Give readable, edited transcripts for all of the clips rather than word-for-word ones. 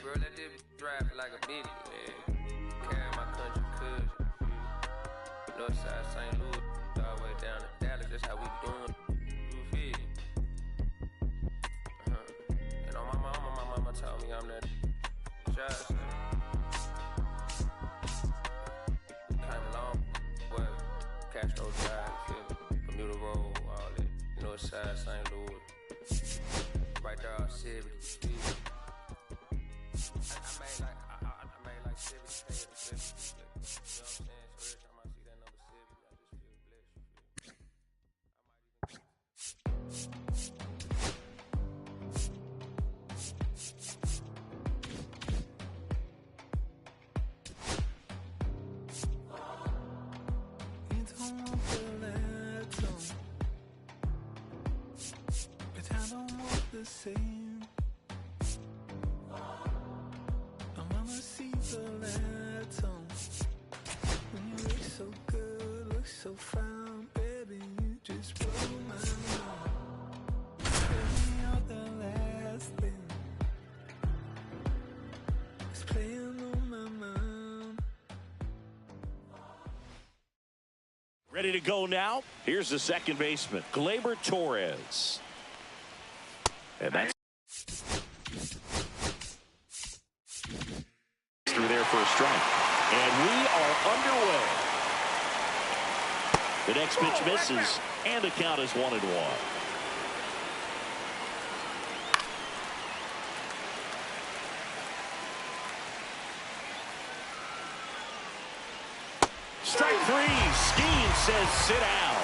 bro, let this drive like a bitch, man. Carry my country cuz. Northside St. Louis, all the way down to Dallas, that's how we doing. You feel me? And on my mama told me I'm that shot, son. Came a long way. Castro Drive, feel me? Bermuda Road, all that. Northside St. Louis. Right there, all 70. I made like 70K at the 70. You know what I'm saying? So every time I see that number 70, I just feel blessed. You don't want the letter, but I don't want the same. I wanna see the letter. When you look so good, look so fine, baby, you just blow my mind. You're the last thing that's playing on my mind. Ready to go now. Here's the second baseman, Gleyber Torres. And that's through there for a strike. And we are underway. The next pitch misses, and the count is 1-1. Strike three. Skeen says sit down.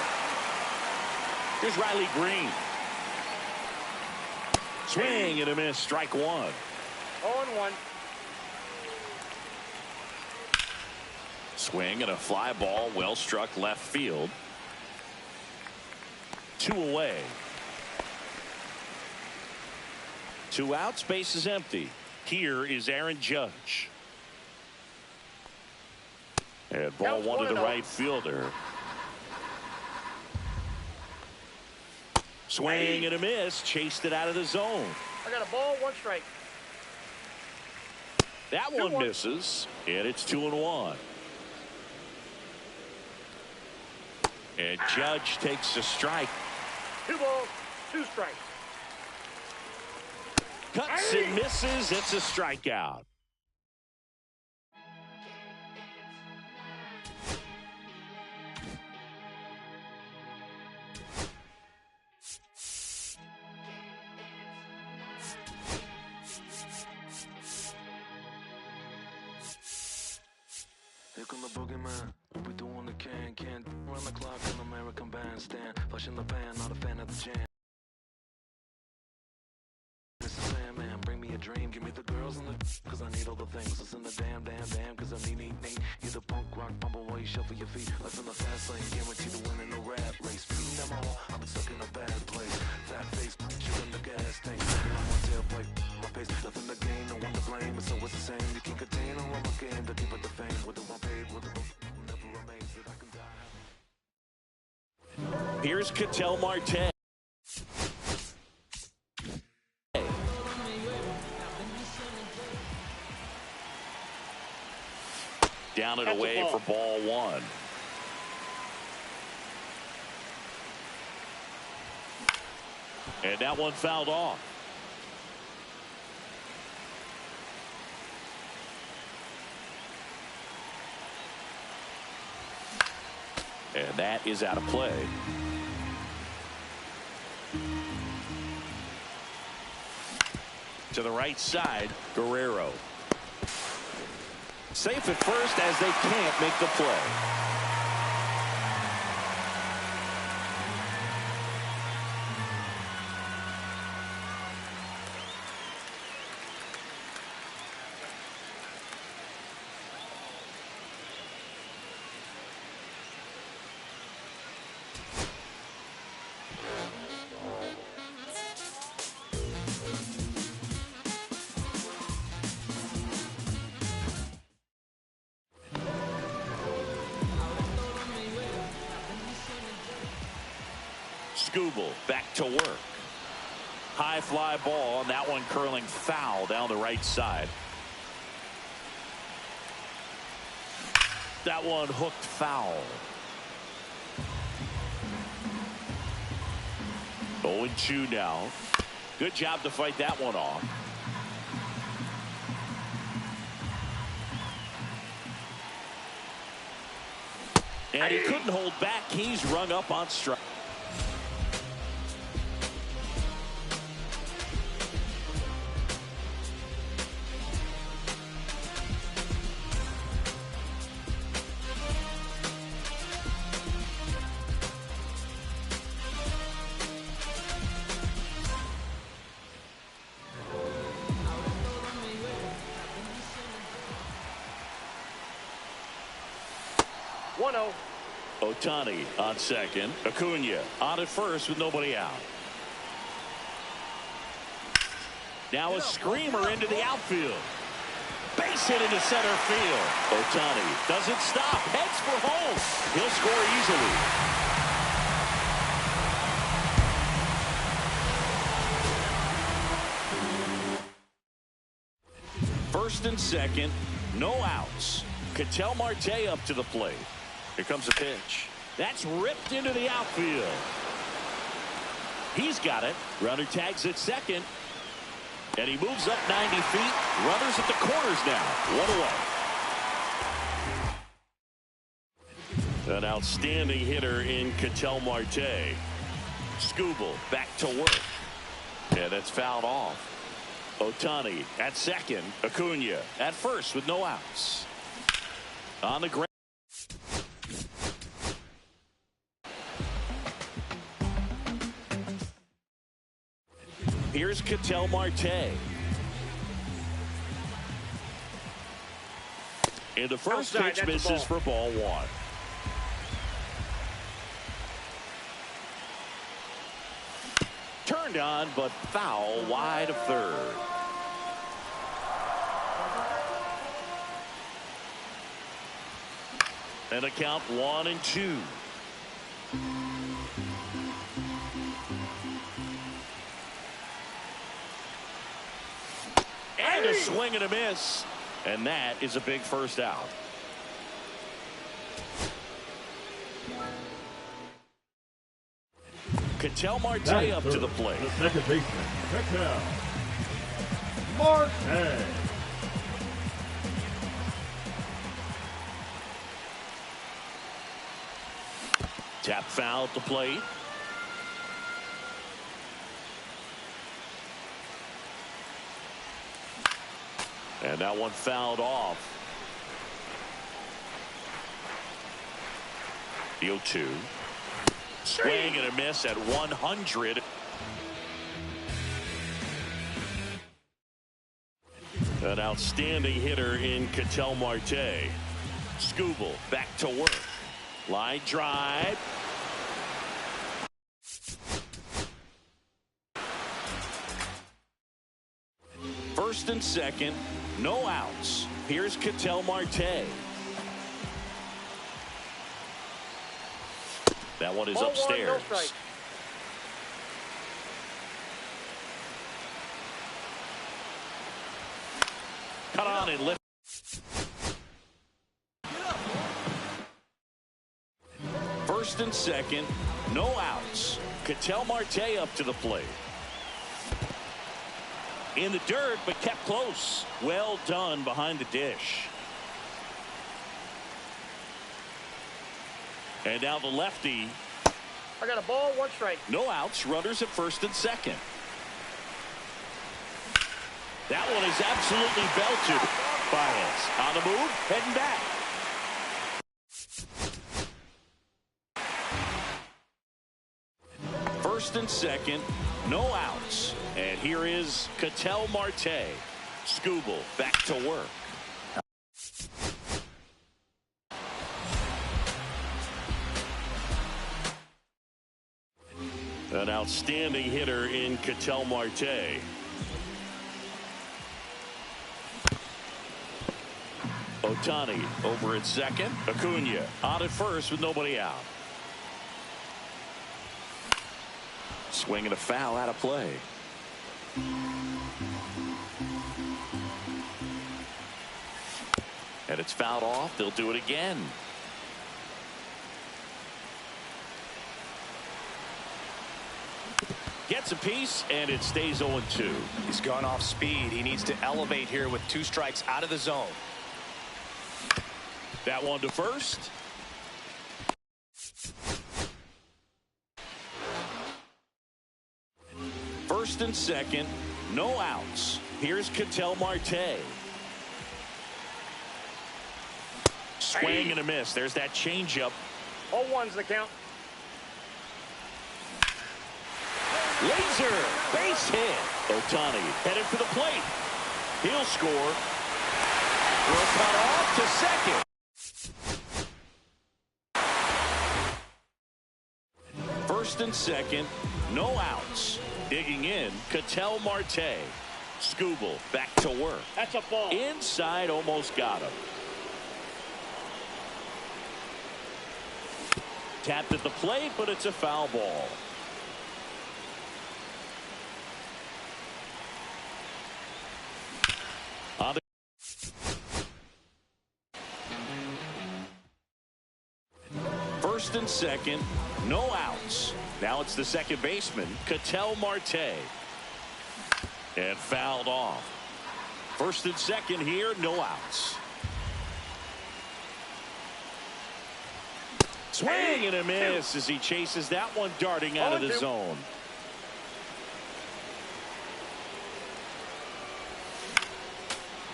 Here's Riley Green. Swing and a miss. Strike one. 0-1. Swing and a fly ball, well struck left field. 2 away. 2 outs, base is empty. Here is Aaron Judge. And ball 1 to the right fielder. Swing and a miss, chased it out of the zone. I got a ball, 1 strike. That one misses, and it's 2-1. And Judge takes a strike. 2 balls, 2 strikes. Cuts and misses. It's a strikeout. Here come the boogeyman. We doing the can run the clock on American Bandstand. Flushing the pan, not a fan of the jam. Mr. Sandman, bring me a dream. Give me the girls and the cause I need all the things. Listen the damn, cause I need. You're the punk rock bumble while you shuffle your feet. Life in the fast lane, guaranteed to win in the rap race. Beating them all, I've been stuck in a bad place. Fat face, chewing the gas tank. Like my tailpipe, my pace. Left in the game, no one to blame. It's always the same. You can't contain all of my game to keep it the fame. With the one paid, with the never amazed that I can die. Here's Ketel Marte. Down and away for ball 1. And that one fouled off. And that is out of play. To the right side, Guerrero. Safe at first as they can't make the play. Skubal back to work. High fly ball, and that one curling foul down the right side. that one hooked foul. 0-2 now. Good job to fight that one off. And he couldn't hold back. He's rung up on strike. Ohtani on second. Acuna on at first with nobody out. Now a screamer into the outfield. Base hit into center field. Ohtani doesn't stop. Heads for home. He'll score easily. First and second. No outs. Ketel Marte up to the plate. Here comes a pitch. That's ripped into the outfield. He's got it. Runner tags at second. And he moves up 90 feet. Runners at the corners now. 1 away. An outstanding hitter in Ketel Marte. Skubal back to work. Yeah, that's fouled off. Ohtani at second. Acuna at first with no outs. On the ground. Here's Ketel Marte. And the first pitch misses for ball one. Turned on, but foul wide of third. And a count 1-2. And a swing and a miss. And that is a big first out. Ketel Marte up to the plate. The second baseman, Ketel Marte. Tap foul at the plate. And that one fouled off. The 0-2. Swing and a miss at 100. An outstanding hitter in Ketel Marte. Skubal back to work. Line drive. First and second. No outs. Here's Ketel Marte. That one is upstairs. Cut on and lift. First and second. No outs. Ketel Marte up to the plate. In the dirt, but kept close. Well done behind the dish. And now the lefty. I got a ball, 1 strike. No outs. Runners at first and second. That one is absolutely belted. Baez on the move, heading back. First and second. No outs. And here is Ketel Marte. Skubal back to work. An outstanding hitter in Ketel Marte. Ohtani over at second. Acuna on at first with nobody out. Swing and a foul out of play. And it's fouled off. They'll do it again. Gets a piece, and it stays 0-2. He's gone off speed. He needs to elevate here with 2 strikes out of the zone. That one to first. First and second, no outs. Here's Ketel Marte. Swing and a miss. There's that changeup. 0-1's the count. Laser, base hit. Ohtani headed for the plate. He'll score. Will cut off to second. First and second, no outs. Digging in, Ketel Marte. Skubal back to work. That's a ball. Inside, almost got him. Tapped at the plate, but it's a foul ball. First and second, no outs. Now it's the second baseman, Ketel Marte. And fouled off. First and second here, no outs. Swing and a miss as he chases that one darting out of the zone.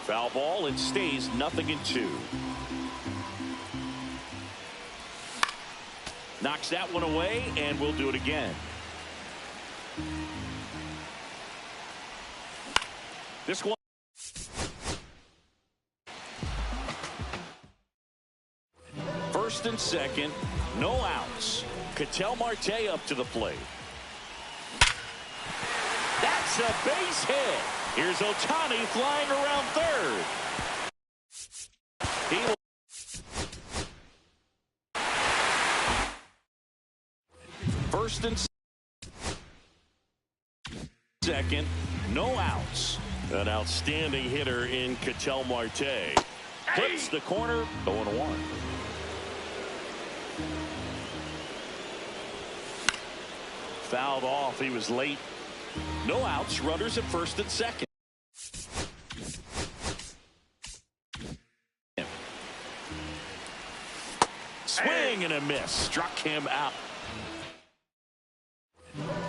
Foul ball, it stays 0-2. Knocks that one away, and we'll do it again. This one. First and second, no outs. Ketel Marte up to the plate. That's a base hit. Here's Ohtani flying around third. He will. First and second, no outs. An outstanding hitter in Ketel Marte. Clips the corner, 0-1. Fouled off. He was late. No outs. Runners at first and second. Swing and a miss. Struck him out.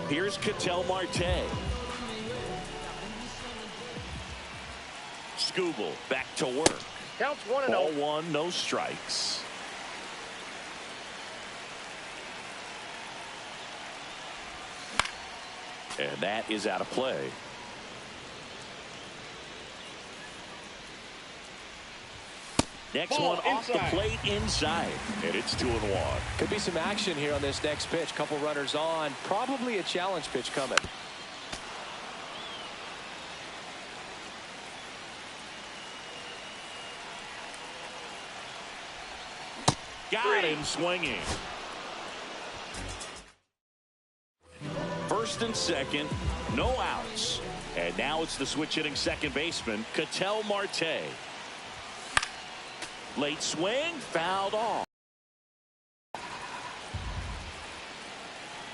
Here's Ketel Marte. Skubal back to work. Counts 1-0. Ball 1, no strikes. And that is out of play. Next Ball one off inside. the plate inside. And it's 2-1. Could be some action here on this next pitch. Couple runners on. Probably a challenge pitch coming. Got him swinging. First and second, no outs. And now it's the switch hitting second baseman, Ketel Marte. Late swing, fouled off.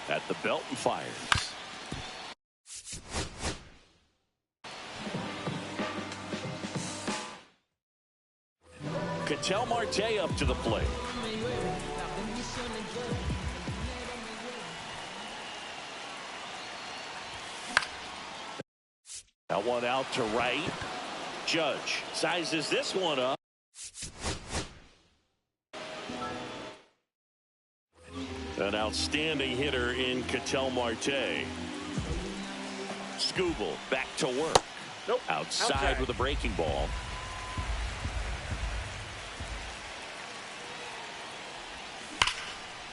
At the belt and fires. Ketel Marte up to the plate. That one out to right. Judge sizes this one up. An outstanding hitter in Ketel Marte. Skubal back to work. Nope. Outside with a breaking ball.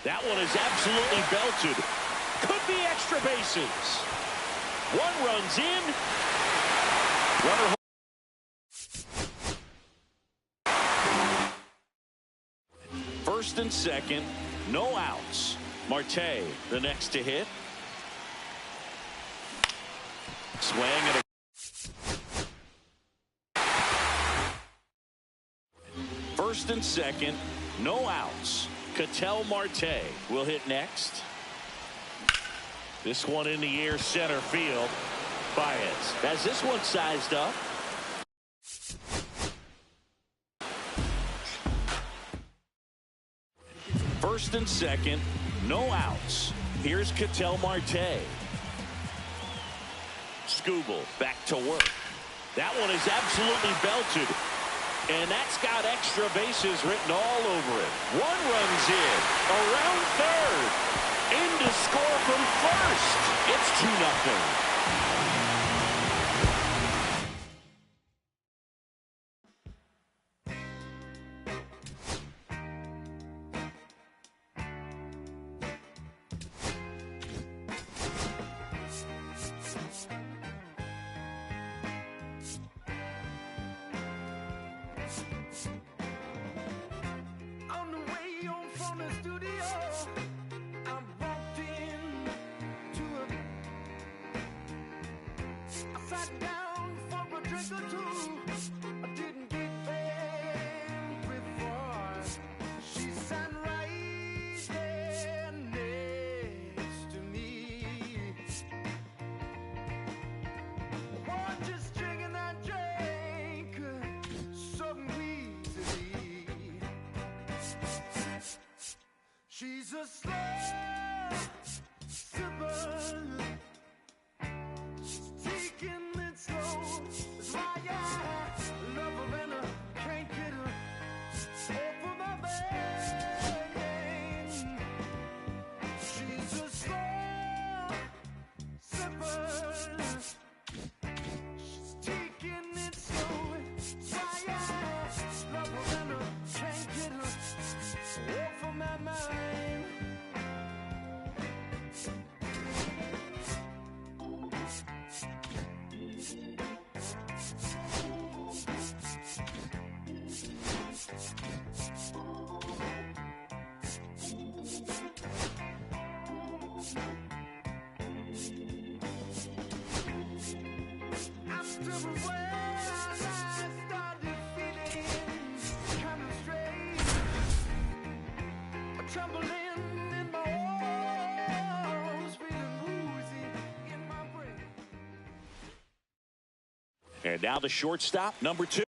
That one is absolutely belted. Could be extra bases. One runs in. Runner first and second, no outs. Marte, the next to hit. Swing and a First and second, no outs. Ketel Marte will hit next. This one in the air, center field. Baez has this one sized up. First and second, no outs. Here's Ketel Marte. Skubal back to work. That one is absolutely belted. And that's got extra bases written all over it. One runs in. Around third. In to score from first. It's 2-0. She's a slow sipper. She's taking it slow. That's why I love her and I can't get her off of my vein. She's a slow sipper. She's taking it slow. That's why I love her and I can't get her off of my mind. And now the shortstop, number 2.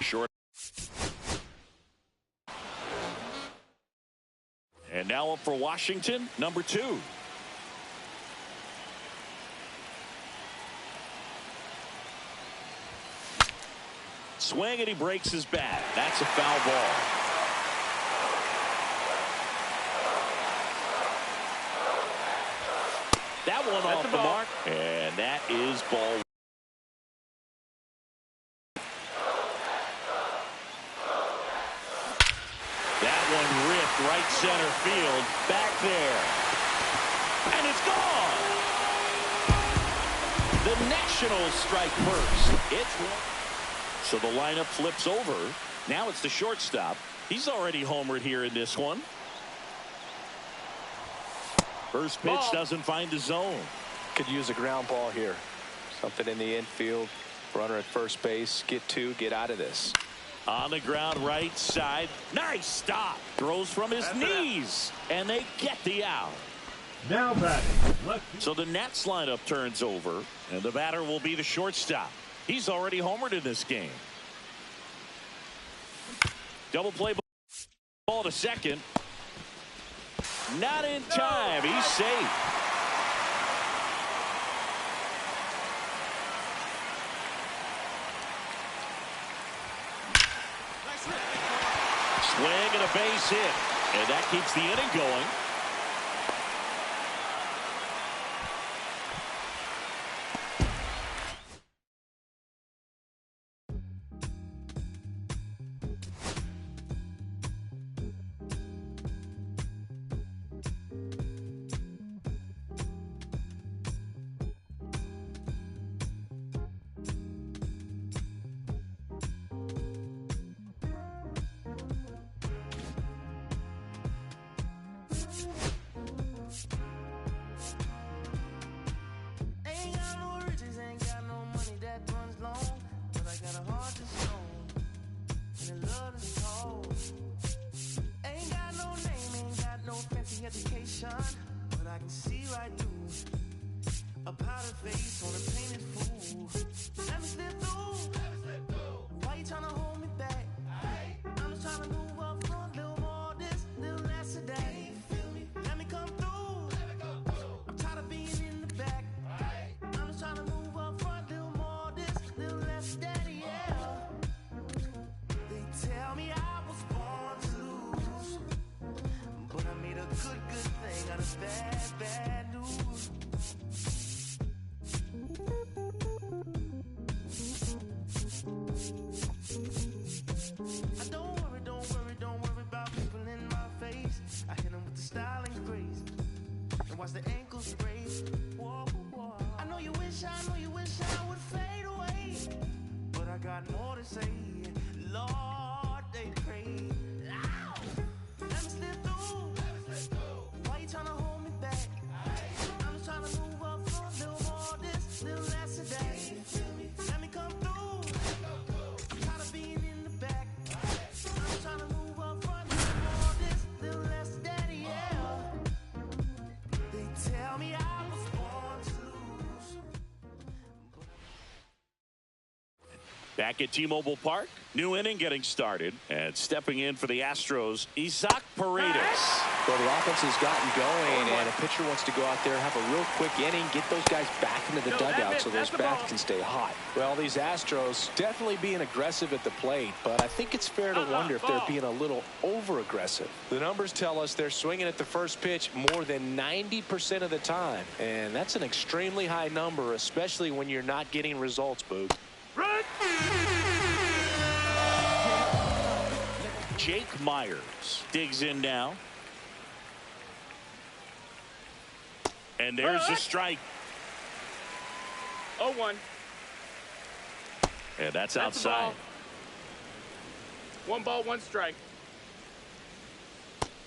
Short. And now up for Washington, number 2. Swing and he breaks his bat. That's a foul ball. That one off the mark. And that is ball. That one ripped right center field. Back there. And it's gone. The Nationals strike first. It's one. So the lineup flips over. Now it's the shortstop. He's already homered here in this one. First pitch doesn't find the zone. Could use a ground ball here. Something in the infield. Runner at first base. Get 2. Get out of this. On the ground right side. Nice stop. Throws from his knees. And they get the out. Now batting. So the Nats lineup turns over. And the batter will be the shortstop. He's already homered in this game. Double play ball to second. Not in time. He's safe. Swing and a base hit. And that keeps the inning going. education, but I can see right through a powder face on a painted fool. Let me slip through. Why you trying to hold me back? I'm just trying to move up front, little more this, little less of that. Let me come through. I'm tired of being in the back. I'm just trying to move up front, little more this, little less of that, yeah. They tell me I was born to lose, but I made a good thing out of bad news. Don't worry about people in my face. I hit them with the style and grace, and watch the ankles brace. Whoa, whoa. I know you wish I would fade away, but I got more to say. Lord, they pray. Ow! Let me slip through. Why you trying to hold me back? I'm just trying to move up front, little more this, little less of that. Let me come through. I'm tired of being in the back. I'm trying to move up front, little more this, little less of that, yeah. They tell me I was born to lose. Back at T-Mobile Park, new inning getting started, and stepping in for the Astros, Isaac Paredes. Well, the offense has gotten going, and a pitcher wants to go out there, have a real quick inning, get those guys back into the dugout so those bats can stay hot. Well, these Astros definitely being aggressive at the plate, but I think it's fair to wonder if they're being a little over-aggressive. The numbers tell us they're swinging at the first pitch more than 90% of the time, and that's an extremely high number, especially when you're not getting results, Boog. Jake Myers digs in now. And there's a strike. 0-1. And that's outside. One ball, one strike.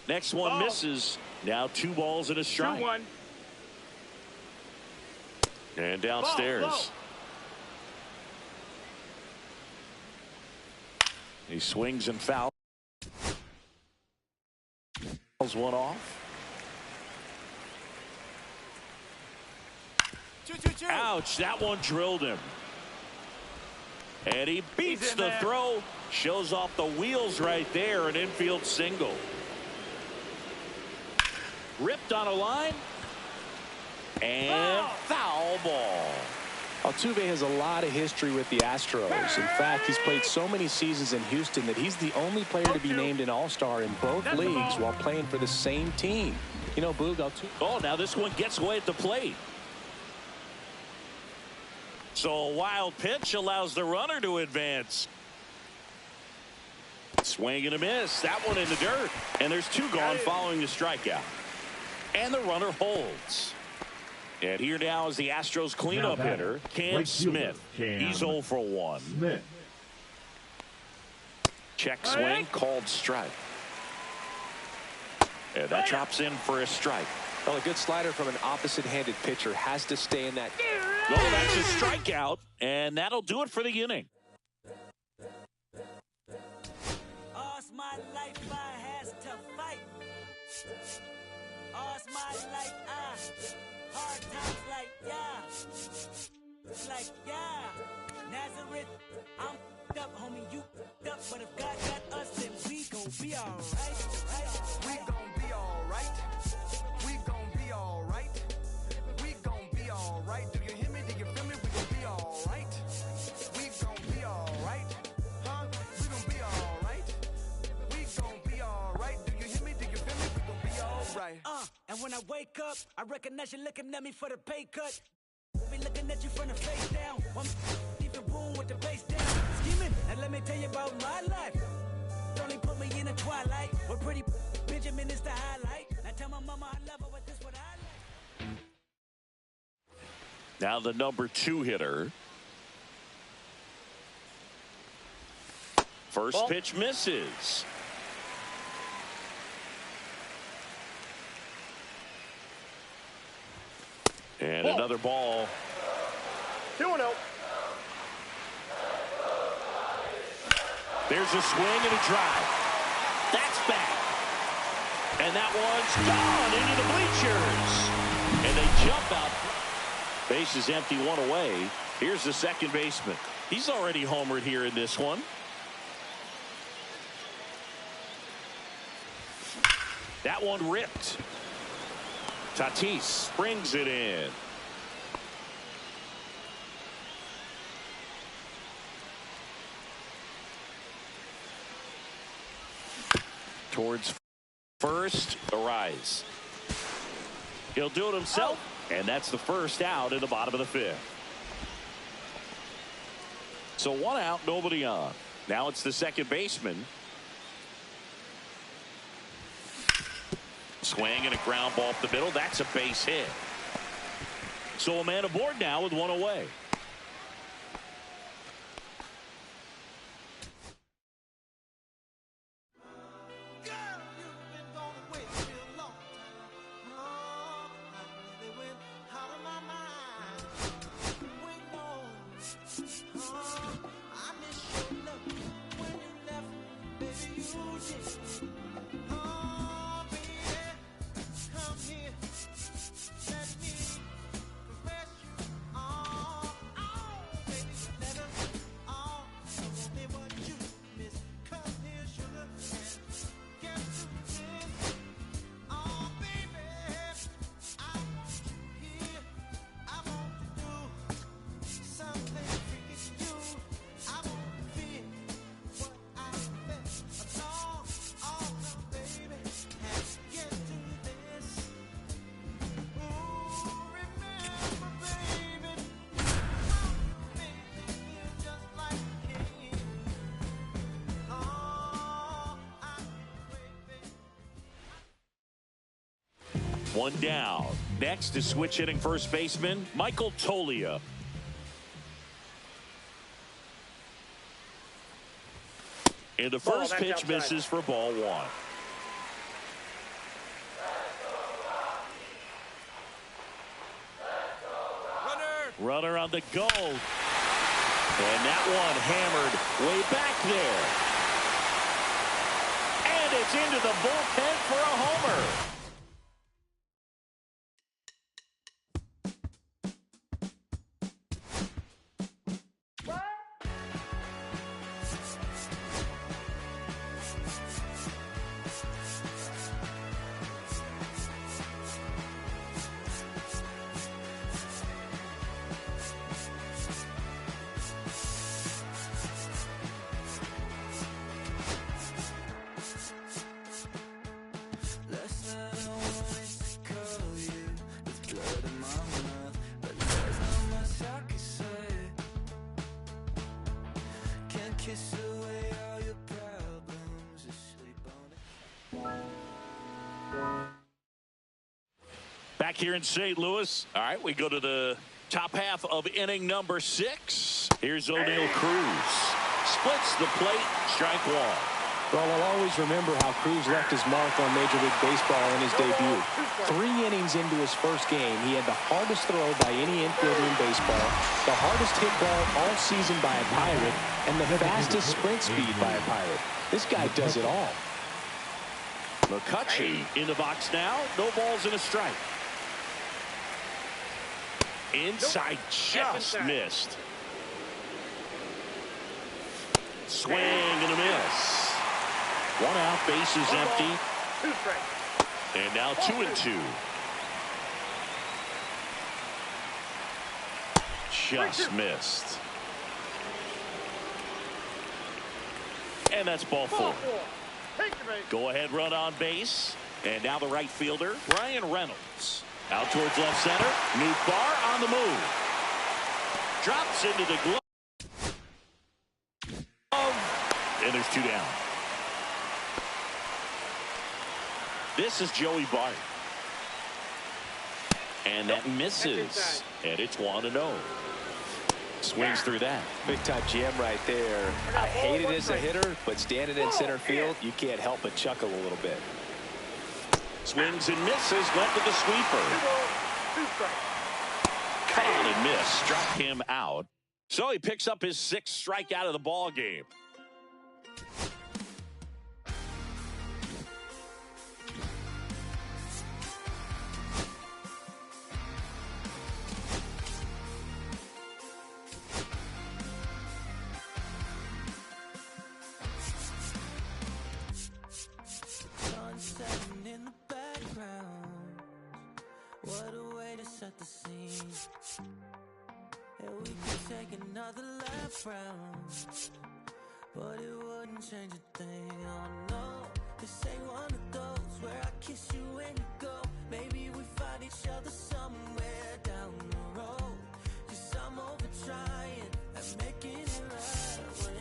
Next one misses. Now 2 balls and a strike. 2-1. And downstairs. Ball. He swings and fouls. One off. Ouch, that one drilled him. And he beats the throw. Shows off the wheels right there. An infield single. Ripped on a line. And foul ball. Altuve has a lot of history with the Astros. In fact, he's played so many seasons in Houston that he's the only player to be named an All-Star in both leagues while playing for the same team. You know, Boog, Altuve. Oh, now this one gets away at the plate. So a wild pitch allows the runner to advance. Swing and a miss. That one in the dirt. And there's 2 gone following the strikeout. And the runner holds. And here now is the Astros cleanup hitter, Cam Smith. He's 0 for 1. Smith. Check swing, called strike. And that drops in for a strike. Well, a good slider from an opposite-handed pitcher has to stay in that. Oh, that's a strikeout, and that'll do it for the inning. All's my life I has to fight. All's my life hard times like Nazareth. I'm up, homie, you up, but if God got us, then we gon' be alright. We gon' be alright. We gon' be alright. We gon' be alright. Do you hear me? Do you feel me? We gon' be alright. We gon' be alright. Huh? We gon' be alright. We gon' be alright. Do you hear me? Do you feel me? We gon' be alright. And when I wake up, I recognize you looking at me for the pay cut. Be looking at you from the face down. One even boom with the bass down. Scheming, and let me tell you about my life. Only put me in the twilight. We're pretty Benjamin is the highlight. Now tell my mama I love her, but this what I like. Now the number 2 hitter. First pitch misses. And another ball. 2-0. There's a swing and a drive. That's back. And that one's gone into the bleachers. And they jump out. Base is empty, one away. Here's the second baseman. He's already homered here in this one. That one ripped. Tatis brings it in. Towards first, Arise. He'll do it himself, and that's the first out in the bottom of the fifth. So one out, nobody on. Now it's the second baseman. Swing and a ground ball up the middle. That's a base hit. So a man aboard now with one away. One down. Next is switch hitting first baseman Michael Tolia. And the first pitch misses for ball one. Runner on the go. And that one hammered way back there. And it's into the bullpen for a homer. Back here in St. Louis. All right, we go to the top half of inning number 6. Here's O'Neill Cruz. Splits the plate, strike one. Well, I'll always remember how Cruz left his mark on Major League Baseball in his debut. 3 innings into his first game, he had the hardest throw by any infielder in baseball, the hardest hit ball all season by a Pirate, and the fastest sprint speed by a Pirate. This guy does it all. McCutcheon in the box now. No balls and a strike. Inside, just missed. Swing and a miss. 1 out, base is empty. And now 2-2. Just missed. And that's ball 4. Go ahead run on base. And now the right fielder, Ryan Reynolds. Out towards left center. Nootbaar on the move. Drops into the glove. And there's 2 down. This is Joey Bart. And that misses. And it's 1-0. Swings through that. Big time jam right there. I hate it as a hitter, but standing in center field, you can't help but chuckle a little bit. Swings and misses. Went to the sweeper. Cut on and miss. Struck him out. So he picks up his 6th strikeout of the ball game. What a way to set the scene. And we could take another lap round, but it wouldn't change a thing. Oh no, this ain't one of those where I kiss you when you go. Maybe we find each other somewhere down the road. 'Cause I'm over trying and making it right when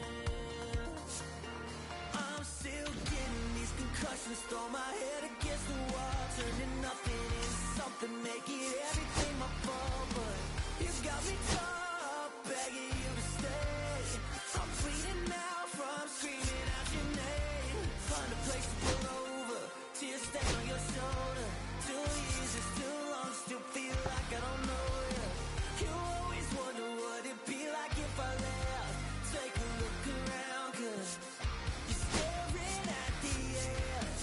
I'm still getting these concussions. Throw my head against the wall, turning nothing into something, making everything my fault. But you got me top, begging you to stay. I'm bleeding now from screaming out your name. Find a place to pull over, tears stain on your shoulder. 2 years is too long, still feel like I don't know you. You always wonder what it'd be like if I left. Take a look around, 'cause you're staring at the end.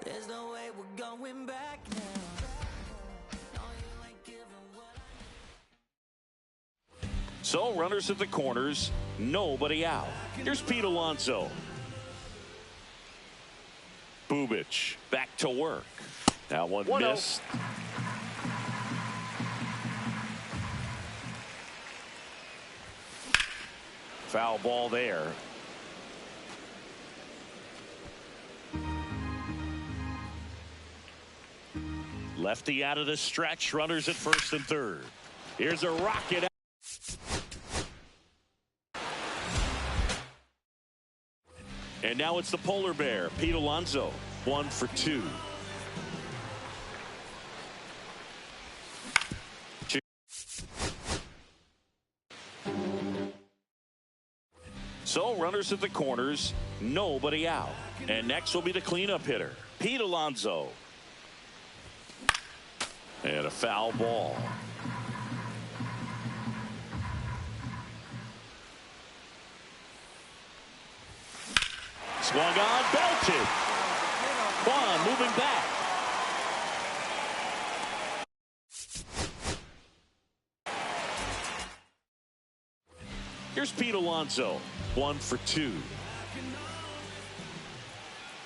There's no way we're going back now. No, you ain't giving what I... So runners at the corners, nobody out. Here's Pete Alonso. Bubic back to work. That one missed. Foul ball there. Lefty out of the stretch. Runners at first and third. Here's a rocket. And now it's the polar bear, Pete Alonso, 1 for 2. So runners at the corners, nobody out. And next will be the cleanup hitter, Pete Alonso. And a foul ball. Swung on, belted. Juan moving back. Here's Pete Alonso, 1 for 2.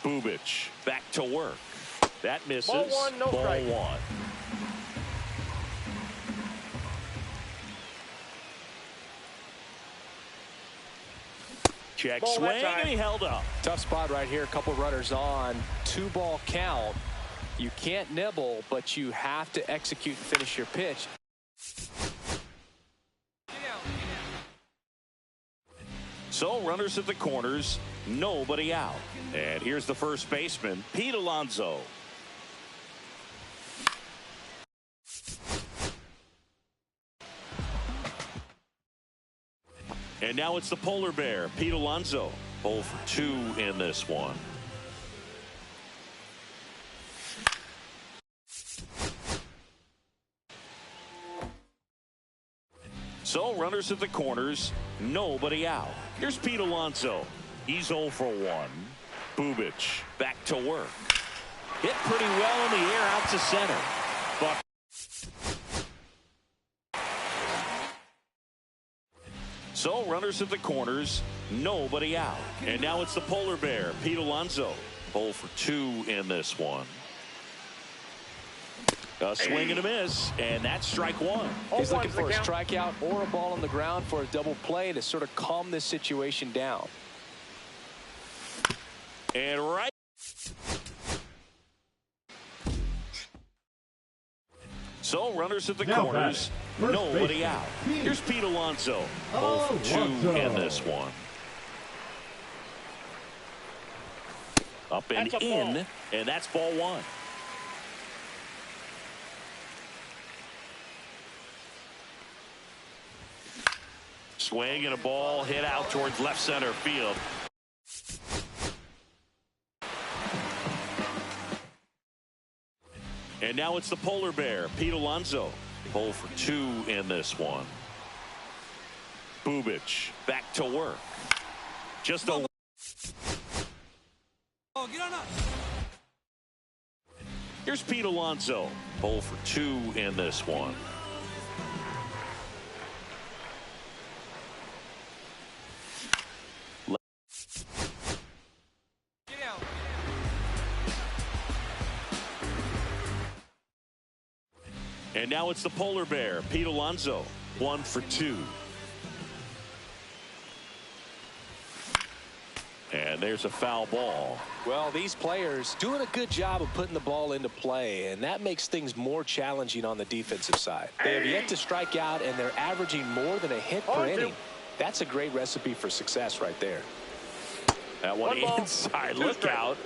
Bubic back to work. That misses. Ball one, no strike. Ball one. Check Ball swing, that and he held up. Tough spot right here. A couple runners on. 2-ball count. You can't nibble, but you have to execute and finish your pitch. So runners at the corners, nobody out. And here's the first baseman, Pete Alonso. And now it's the polar bear, Pete Alonso, 0 for 2 in this one. So runners at the corners, nobody out. Here's Pete Alonso. He's 0 for 1. Bubic back to work. Hit pretty well in the air out to center. Buck. So runners at the corners, nobody out. And now it's the polar bear, Pete Alonso, 0 for 2 in this one. A swing and a miss, and that's strike one. He's looking for a strikeout or a ball on the ground for a double play to sort of calm this situation down. And right. So runners at the corners, nobody out. Here's Pete Alonso, 0 for 2 in this one. Up and in, and that's ball one. Swing and a ball hit out towards left center field. And now it's the polar bear, Pete Alonso, 0 for 2 in this one. Bubic back to work. Just a. Oh, get on up. Here's Pete Alonso, 0 for 2 in this one. now it's the polar bear, Pete Alonso, 1 for 2. And there's a foul ball. Well, these players doing a good job of putting the ball into play, and that makes things more challenging on the defensive side. They have yet to strike out, and they're averaging more than a hit per inning. That's a great recipe for success right there. That one inside. Look out.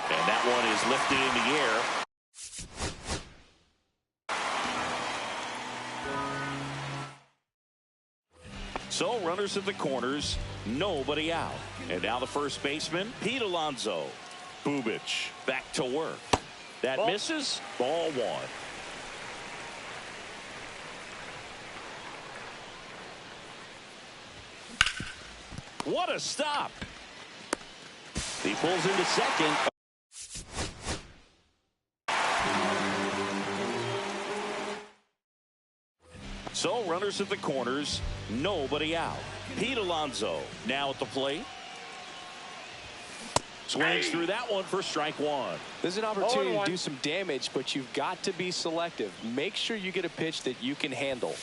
And that one is lifted in the air. So runners at the corners, nobody out. And now the first baseman, Pete Alonso. Bubic back to work. That misses. Ball 1. What a stop. He pulls into second. So runners at the corners, nobody out. Pete Alonso now at the plate. Swings through that one for strike 1. There's an opportunity to do some damage, but you've got to be selective. Make sure you get a pitch that you can handle.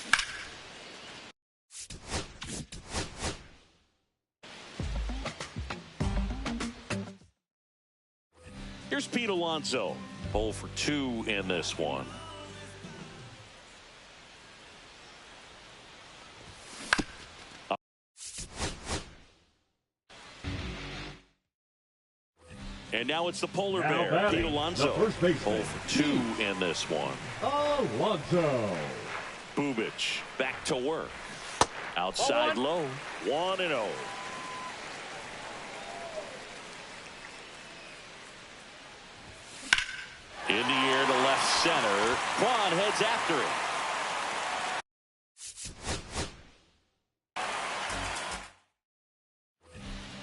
Here's Pete Alonso. 0 for 2 in this one. And now it's the polar bear, Pete Alonso. 0 for 2 in this one. Alonso. Bubic back to work. Outside low. 1-0. In the air to left center. Quan heads after it.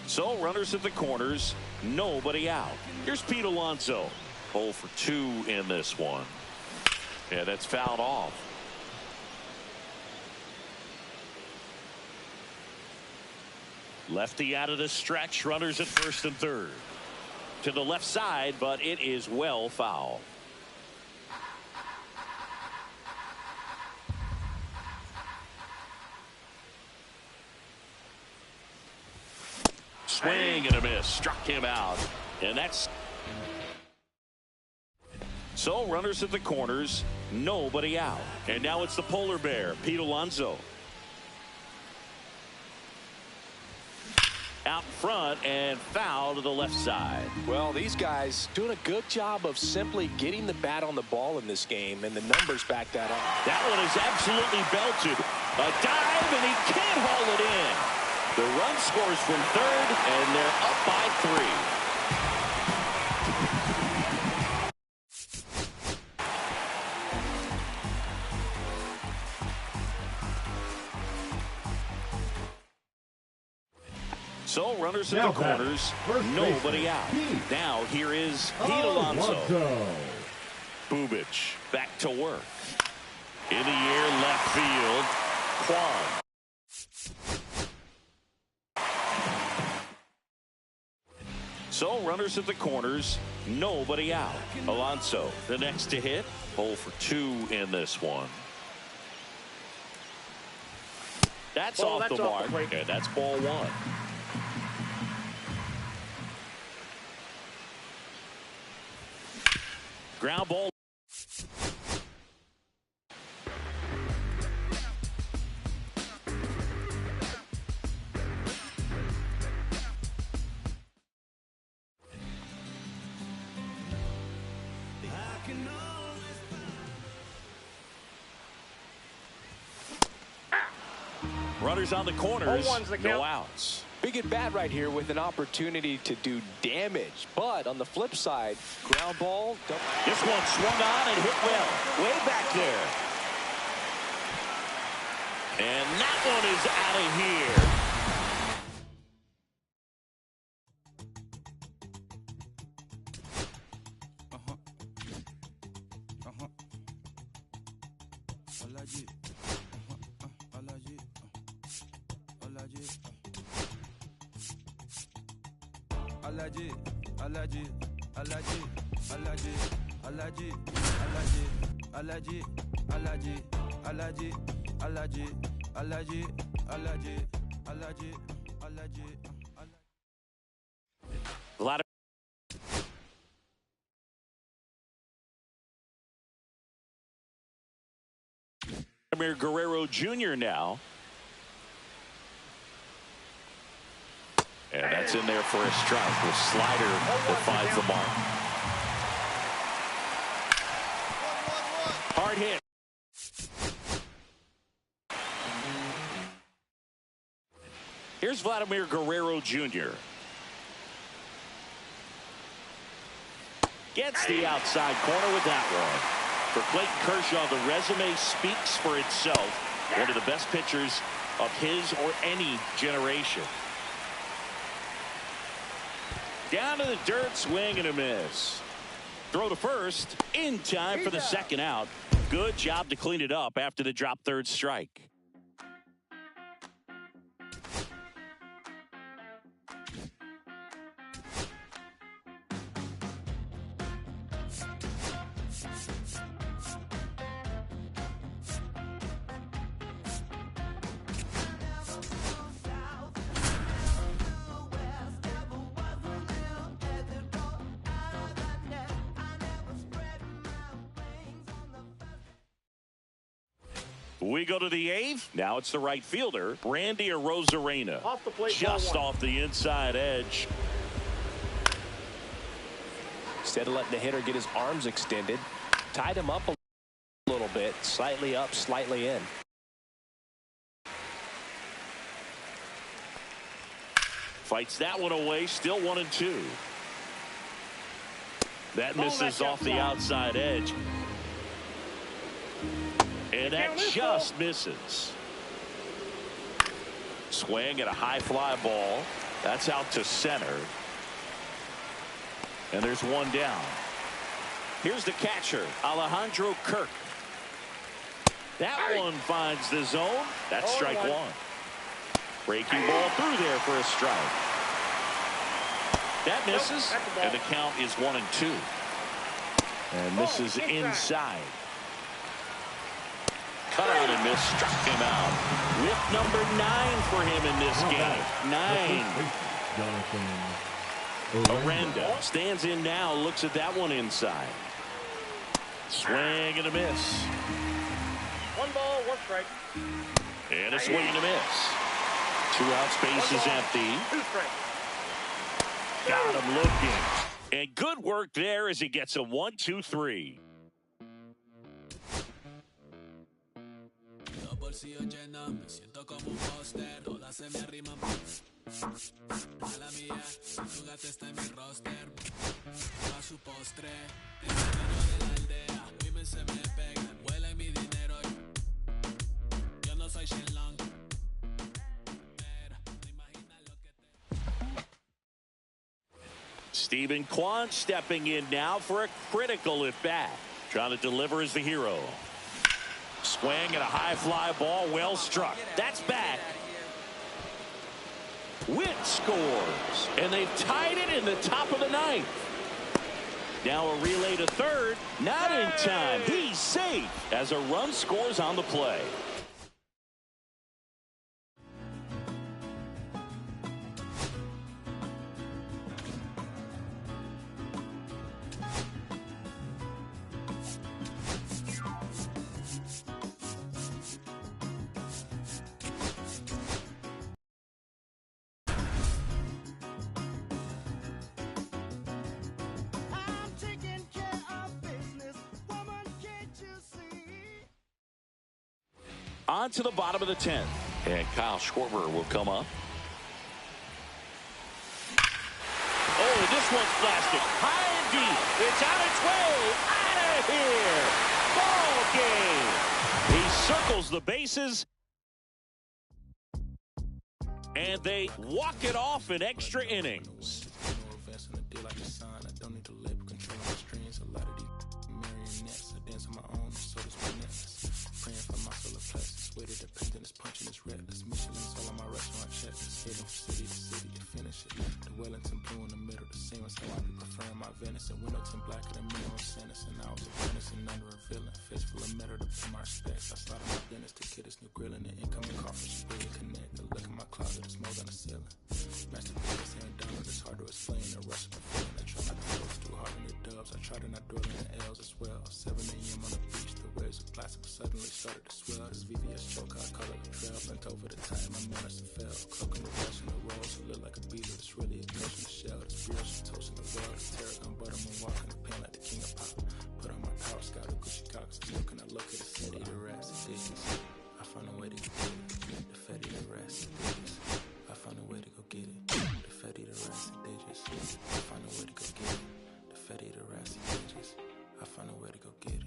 So runners at the corners, nobody out. Here's Pete Alonso. 0 for 2 in this one. Yeah, that's fouled off. Lefty out of the stretch. Runners at first and third. To the left side, but it is well foul. Swing and a miss. Struck him out. And that's... So runners at the corners, nobody out. And now it's the polar bear, Pete Alonso. Out front and foul to the left side. Well, these guys doing a good job of simply getting the bat on the ball in this game, and the numbers back that up. That one is absolutely belted. A dive, and he can't haul it in. The run scores from third, and they're up by 3. So runners in the corners, nobody out. Now here is Pete Alonso. Bubic back to work. In the air, left field. Quan. So runners at the corners, nobody out. Alonso, the next to hit. 0 for 2 in this one. That's off the mark, and that's ball 1. Ground ball. Runners on the corners, no outs. Big at bat right here with an opportunity to do damage. But on the flip side, ground ball. This one swung on and hit well. Way back there. And that one is out of here. allergy, allergy, allergy, allergy, allergy, allergy, allergy, allergy, allergy, allergy, allergy, allergy, Vladimir Guerrero Jr. now. And that's in there for a strike with slider that finds the mark. Hard hit. Here's Vladimir Guerrero Jr. Gets the outside corner with that one. For Clayton Kershaw, the resume speaks for itself. One of the best pitchers of his or any generation. Down to the dirt, swing and a miss. Throw to first, in time for the second out. Good job to clean it up after the drop third strike. We go to the eighth. Now it's the right fielder, Randy Arozarena. Off the plate, just off the inside edge. Instead of letting the hitter get his arms extended, tied him up a little bit, slightly up, slightly in. Fights that one away, still 1-2. That misses off the outside edge. And that just misses. Swing at a high fly ball. That's out to center. And there's one down. Here's the catcher, Alejandro Kirk. That one finds the zone. That's strike one. Breaking ball through there for a strike. That misses. And the count is 1-2. And this is inside. Cut out and miss, struck him out. Whip number 9 for him in this game. 9. Aranda stands in now, looks at that one inside. Swing and a miss. 1 ball, 1 strike. And a swing and a miss. 2 outs, base is empty. 2 strikes. Got him looking. And good work there as he gets a 1-2-3. bolsillo lleno, me siento como un póster, todas se me arriman. Mala mía, si tu gata está en mi roster, a su postre, el camino de la aldea, women se me pegan, huelen mi dinero. Yo no soy Shenlong, pero no imaginas lo que te... Stephen Kwan stepping in now for a critical at bat. Trying to deliver as the hero. Swing at a high fly ball, well struck. That's back. Witt scores, and they've tied it in the top of the 9th. Now a relay to third, not in time. He's safe as a run scores on the play. On to the bottom of the 10th. And Kyle Schwarber will come up. Oh, this one's blasted. High and deep. It's on its way. Out of here. Ball game. He circles the bases. And they walk it off in extra innings. Wellington blue in the middle, the same as how I fist full of metal to pay my respects. I started my dentist to get this new grill and the incoming car for really connect. The look in my closet, it's more than a ceiling. Master business ain't done, it's hard to explain. The rush of the feeling, I try not to focus too hard on the dubs. I try to not dwell in the L's as well. 7 a.m. on the beach, the waves of plastic suddenly started to swell. This VVS choke, I call it a trail. Bent over the time, my manners and fell. Cloaking the rush in the roll, so look like a beetle. It's really a ghost in the shell. This brioche is toast in the world. This tarragon butter, moonwalk in the pen like the king of pop. Put on my power scout, a Gucci Cox. Still can I look at the city, the rats, the digits. I found a way to get it. The Fetty, the rats, the digits. I found a way to go get it. The Fetty, the rats, the digits. I found a way to go get it. The Fetty, the rats, the digits. I found a way to go get it.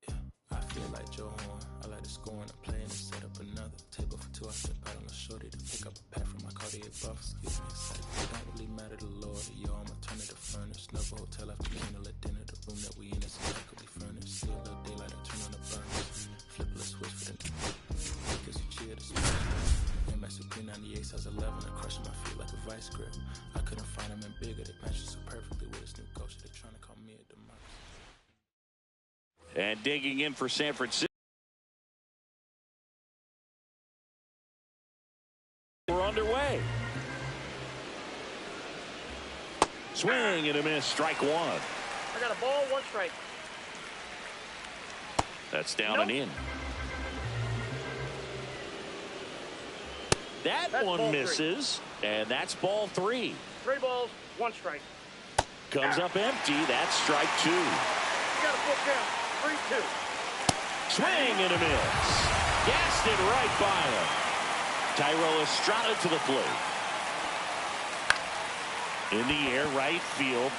Yeah, I feel like Joe Horn. I like to score and play and set up another table for two. I step out on the shorty to pick up a pack from my Cartier buff. Excuse me, it don't really matter to Lord. Yo, I'ma turn it to furnace. Snuggle hotel after candle at dinner. The room that we in is impeccably furnished. See a little daylight, I turn on the burners. Flip a switch for the because you cheer the smash. MX with P98 size 11. I crushing my feet like a vice grip. I couldn't find them in bigger. They match so perfectly with this new coach. They're trying to call me a democracy. And digging in for San Francisco. We're underway. Swing and a miss. Strike one. I got a ball, 1 strike. That's down and in. That's one misses, and that's ball 3. 3 balls, 1 strike. Comes up empty. That's strike 2. You got a full count. 3-2. Swing and a miss. Gassed it right by him. Thairo Estrada to the plate. In the air, right field.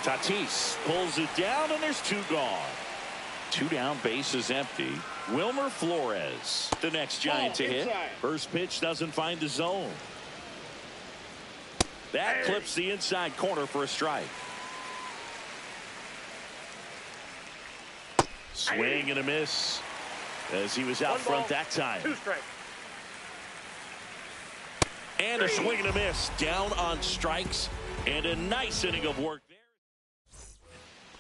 Tatis pulls it down, and there's 2 gone. 2 down, base is empty. Wilmer Flores, the next Giant to hit. First pitch doesn't find the zone. That clips the inside corner for a strike. Swing and a miss as he was out front that time. 2 strikes. And a swing and a miss. Down on strikes, and a nice inning of work there.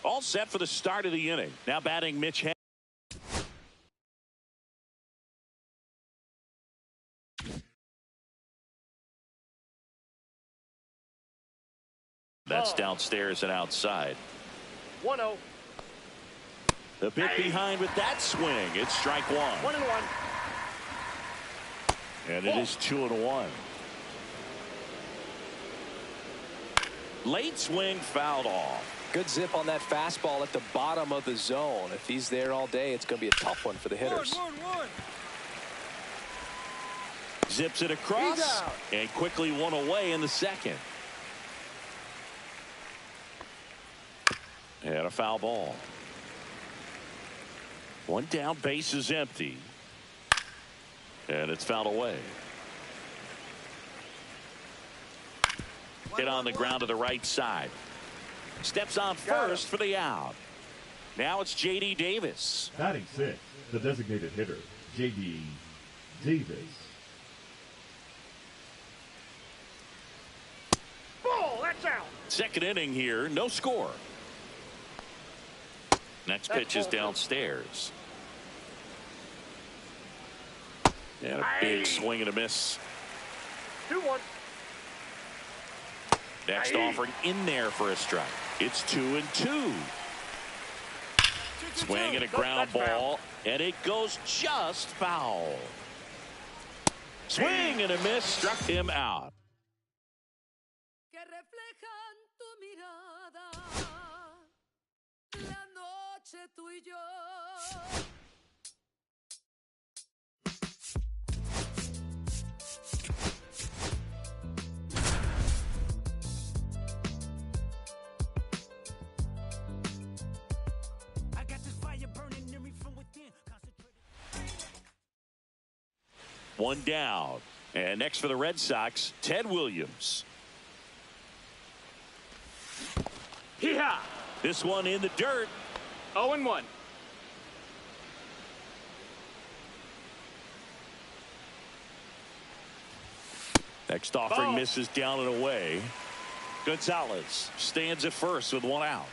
All set for the start of the inning. Now batting Mitch Henry. That's downstairs and outside. 1-0. The bit behind with that swing. It's strike 1. 1-1. And it is 2-1. Late swing fouled off. Good zip on that fastball at the bottom of the zone. If he's there all day, it's going to be a tough one for the hitters. Zips it across and quickly one away in the second. And a foul ball. 1 down, base is empty. And it's fouled away. Hit on the ground to the right side. Steps on first for the out. Now it's J.D. Davis. Batting 6, the designated hitter, J.D. Davis. Ball, that's out. Second inning here, no score. Next pitch is downstairs. And a big swing and a miss. 2-1. Next offering in there for a strike. It's 2-2. Swing and a ground ball, and it goes just foul. Swing and a miss, struck him out. One down. And next for the Red Sox, Ted Williams. Hee-haw! This one in the dirt. 0-1. Next offering misses down and away. Gonzalez stands at first with 1 out.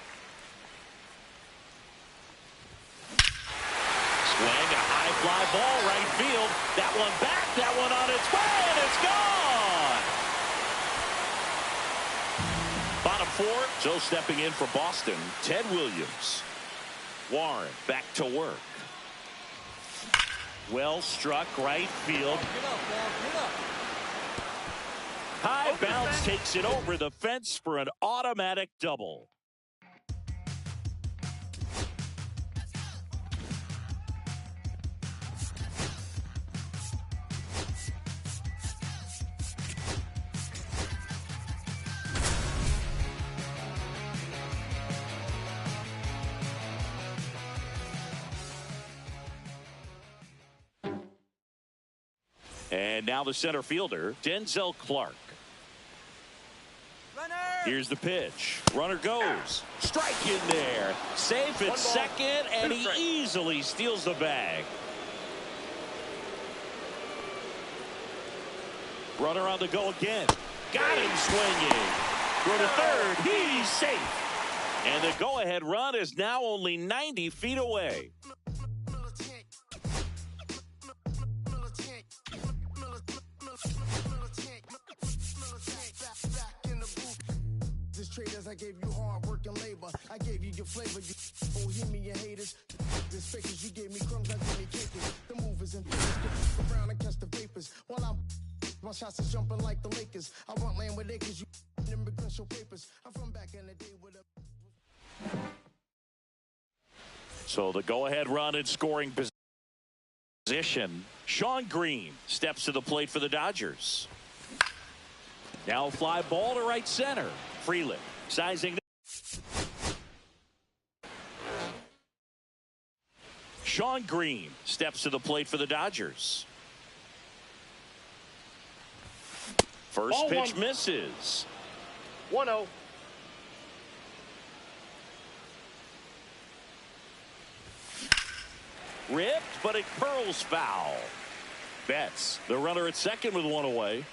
Swing, a high fly ball, right field. That one back, that one on its way, and it's gone. Bottom four, so stepping in for Boston, Ted Williams. Warren back to work. Well struck, right field. High bounce takes it over the fence for an automatic double. And now the center fielder, Denzel Clark. Runner! Here's the pitch. Runner goes. Strike in there. Safe at second, and he easily steals the bag. Runner on the go again. Got him swinging. Go to third. He's safe. And the go-ahead run is now only 90 feet away. Traders, I gave you hard work and labor. I gave you your flavor. You bohemian haters. This fakers, you gave me crumbs, I gave me cakers. The movers and fakers around and catch the vapors. While my shots is jumping like the Lakers. I want land with acres. You immigrants show papers. I'm from back in the day with a. So the go-ahead run in scoring position. Sean Green steps to the plate for the Dodgers. Now fly ball to right center. Freeland sizing. Sean Green steps to the plate for the Dodgers. First Ball pitch one. misses. 1-0. Ripped, but it curls foul. Betts, the runner at second with one away.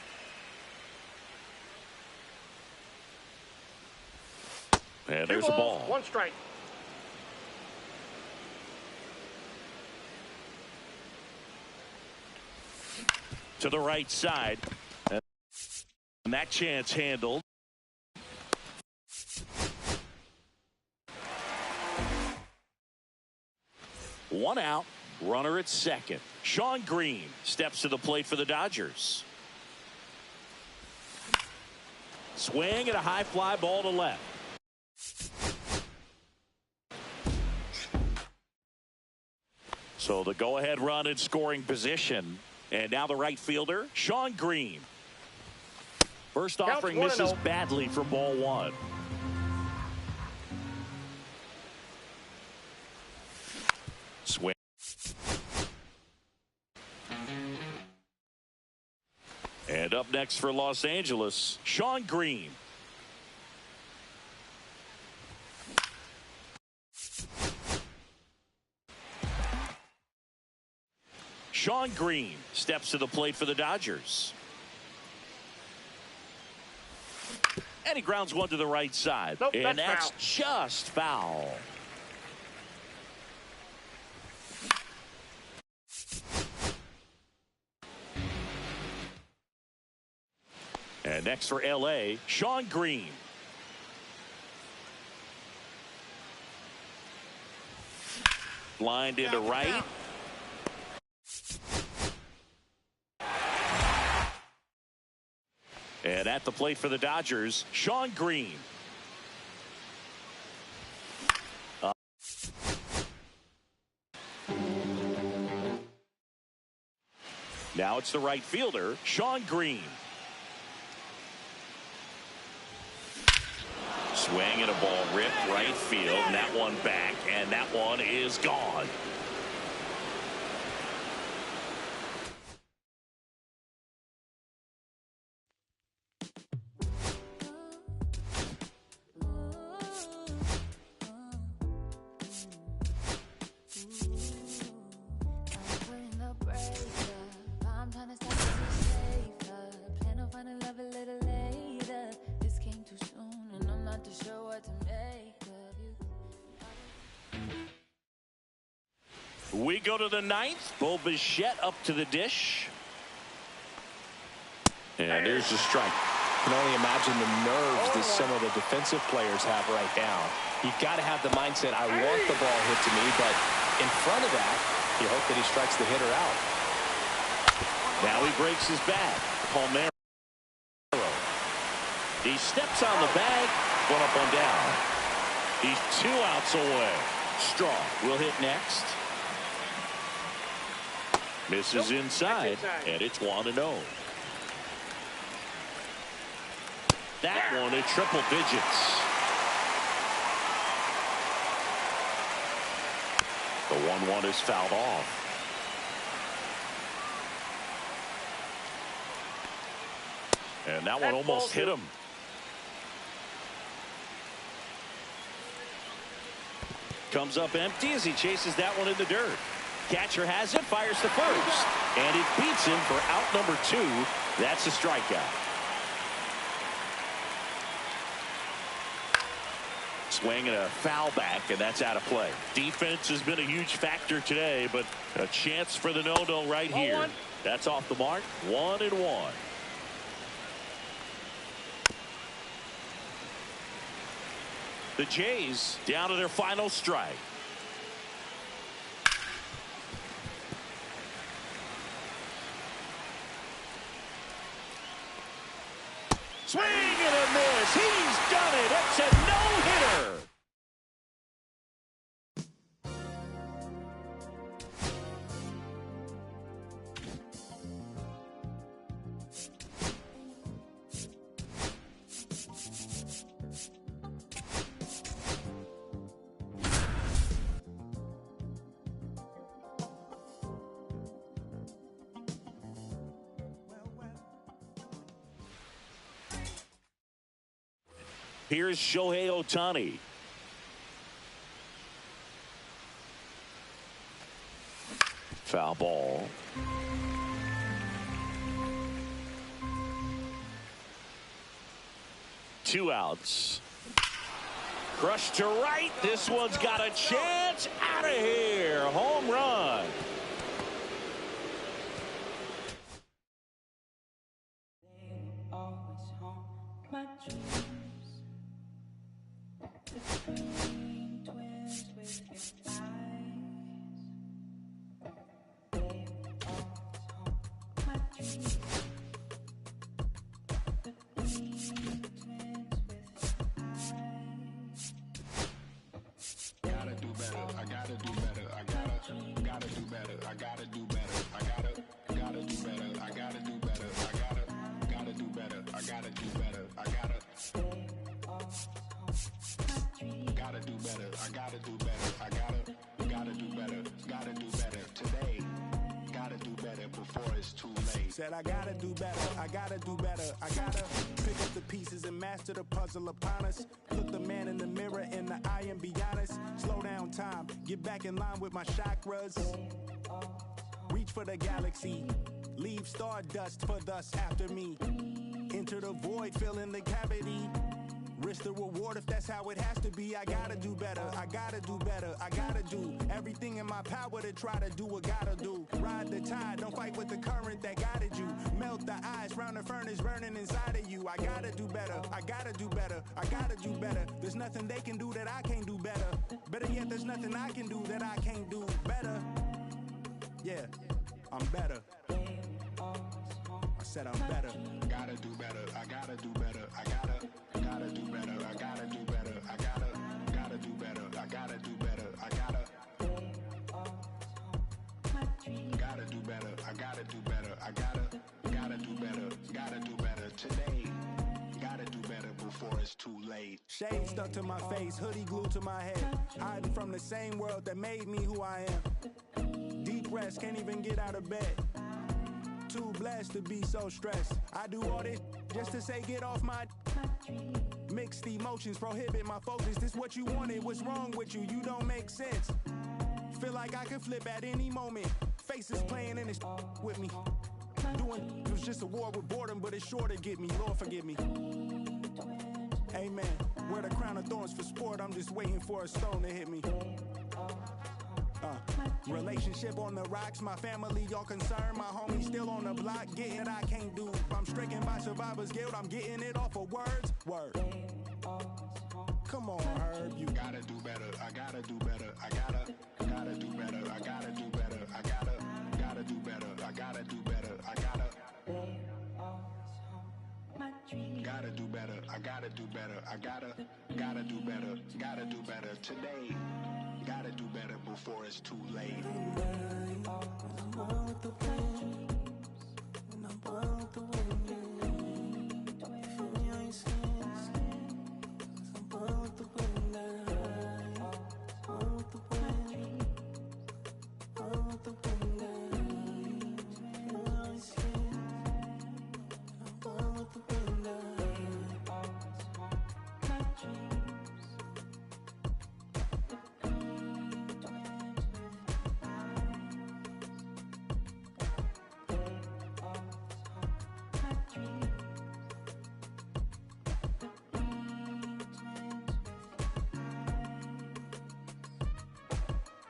And there's the ball. 1 strike. To the right side. And that chance handled. One out. Runner at second. Sean Green steps to the plate for the Dodgers. Swing and a high fly ball to left. So the go-ahead run in scoring position. And now the right fielder, Sean Green. First offering misses badly for ball one. Swing. And up next for Los Angeles, Sean Green. Sean Green steps to the plate for the Dodgers. And he grounds one to the right side. Nope, and that's just foul. And next for LA, Sean Green. Lined into right. And at the plate for the Dodgers, Sean Green. Now it's the right fielder, Sean Green. Swing and a ball ripped right field, and that one back, and that one is gone. We go to the ninth. Bo Bichette up to the dish. And there's a strike. You can only imagine the nerves that some of the defensive players have right now. You've got to have the mindset, I want the ball hit to me, but in front of that, you hope that he strikes the hitter out. Now he breaks his bat. Palmero. He steps on the bag. One up, one down. He's 2 outs away. Straw will hit next. Misses inside, and it's 1-0. That one at triple digits. The 1-1 is fouled off. And that one almost hit him. Comes up empty as he chases that one in the dirt. Catcher has it, fires to first. And it beats him for out number 2. That's a strikeout. Swing and a foul back, and that's out of play. Defense has been a huge factor today, but a chance for the no-no right here. That's off the mark. 1-1. The Jays down to their final strike. Swing and a miss. He's done it. It's a no-hitter. Here's Shohei Ohtani. Foul ball. Two outs. Crushed to right. This one's got a chance. Out of here. Home run. Said I gotta do better, I gotta do better, I gotta pick up the pieces and master the puzzle upon us. Look the man in the mirror in the eye and be honest. Slow down time, get back in line with my chakras. Reach for the galaxy, leave stardust for thus after me. Enter the void, fill in the cavity. Risk the reward if that's how it has to be. I gotta do better, I gotta do better, I gotta do everything in my power to try to do what gotta do. Ride the tide, don't fight with the current that guided you. Melt the ice round the furnace burning inside of you. I gotta do better, I gotta do better, I gotta do better. There's nothing they can do that I can't do better. Better yet, there's nothing I can do that I can't do better. Yeah, I'm better. I said I'm better. Gotta do better, I gotta do better, I gotta do better, I gotta do better, I gotta do better, I gotta do better, I gotta do better, I gotta do better, I gotta do better today. Gotta do better before it's too late. Shade stuck to my face, hoodie glued to my head. Hiding from the same world that made me who I am. Deep rest, can't even get out of bed. Too blessed to be so stressed. I do all this just to say get off my. Mixed emotions prohibit my focus. This what you wanted, what's wrong with you? You don't make sense. Feel like I could flip at any moment. Faces playing in this with me. Doing it was just a war with boredom, but it's sure to get me. Lord forgive me. Amen. Wear the crown of thorns for sport. I'm just waiting for a stone to hit me. Relationship on the rocks, my family all concerned. My homie still on the block, getting it I can't do. I'm stricken by survivor's guilt, I'm getting it off of words. Word. Come on, Herb, you gotta do better. I gotta do better. I gotta do better. I gotta do better. I gotta do better. I gotta do better. I gotta do better. I gotta do better. I gotta do better. Gotta do better today. Gotta do better before it's too late.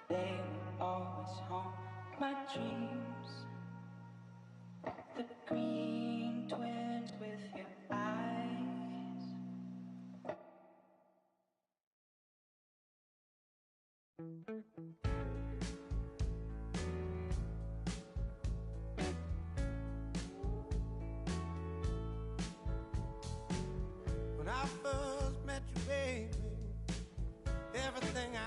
They always haunt my dreams. The green twins with your eyes. When I first met you, baby, everything I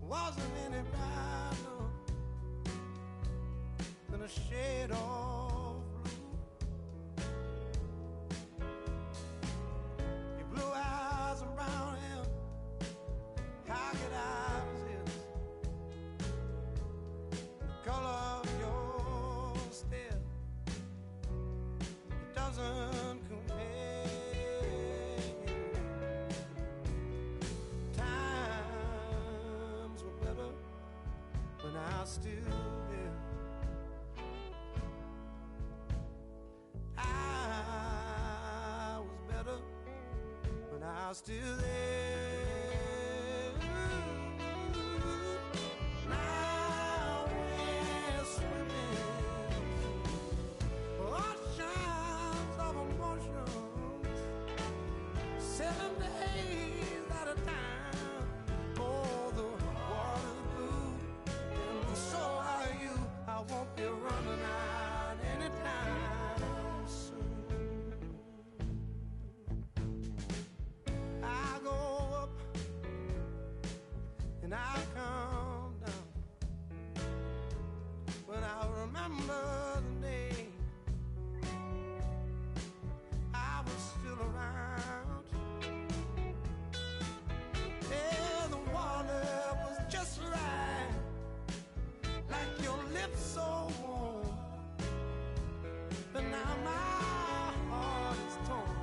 wasn't any brighter than a shade of blue. Your blue eyes and brown hair, how could I resist the color of your stare? It doesn't compare. When I was still there, I was better when I was still there. Now we're swimming oceans of emotions, 7 days at a time. Oh, the water's blue. So are you. I won't be running out anytime soon. I go up and I come down, but I remember the day I was still around. Yeah, the water was just right, like your lips so warm. But now my heart is torn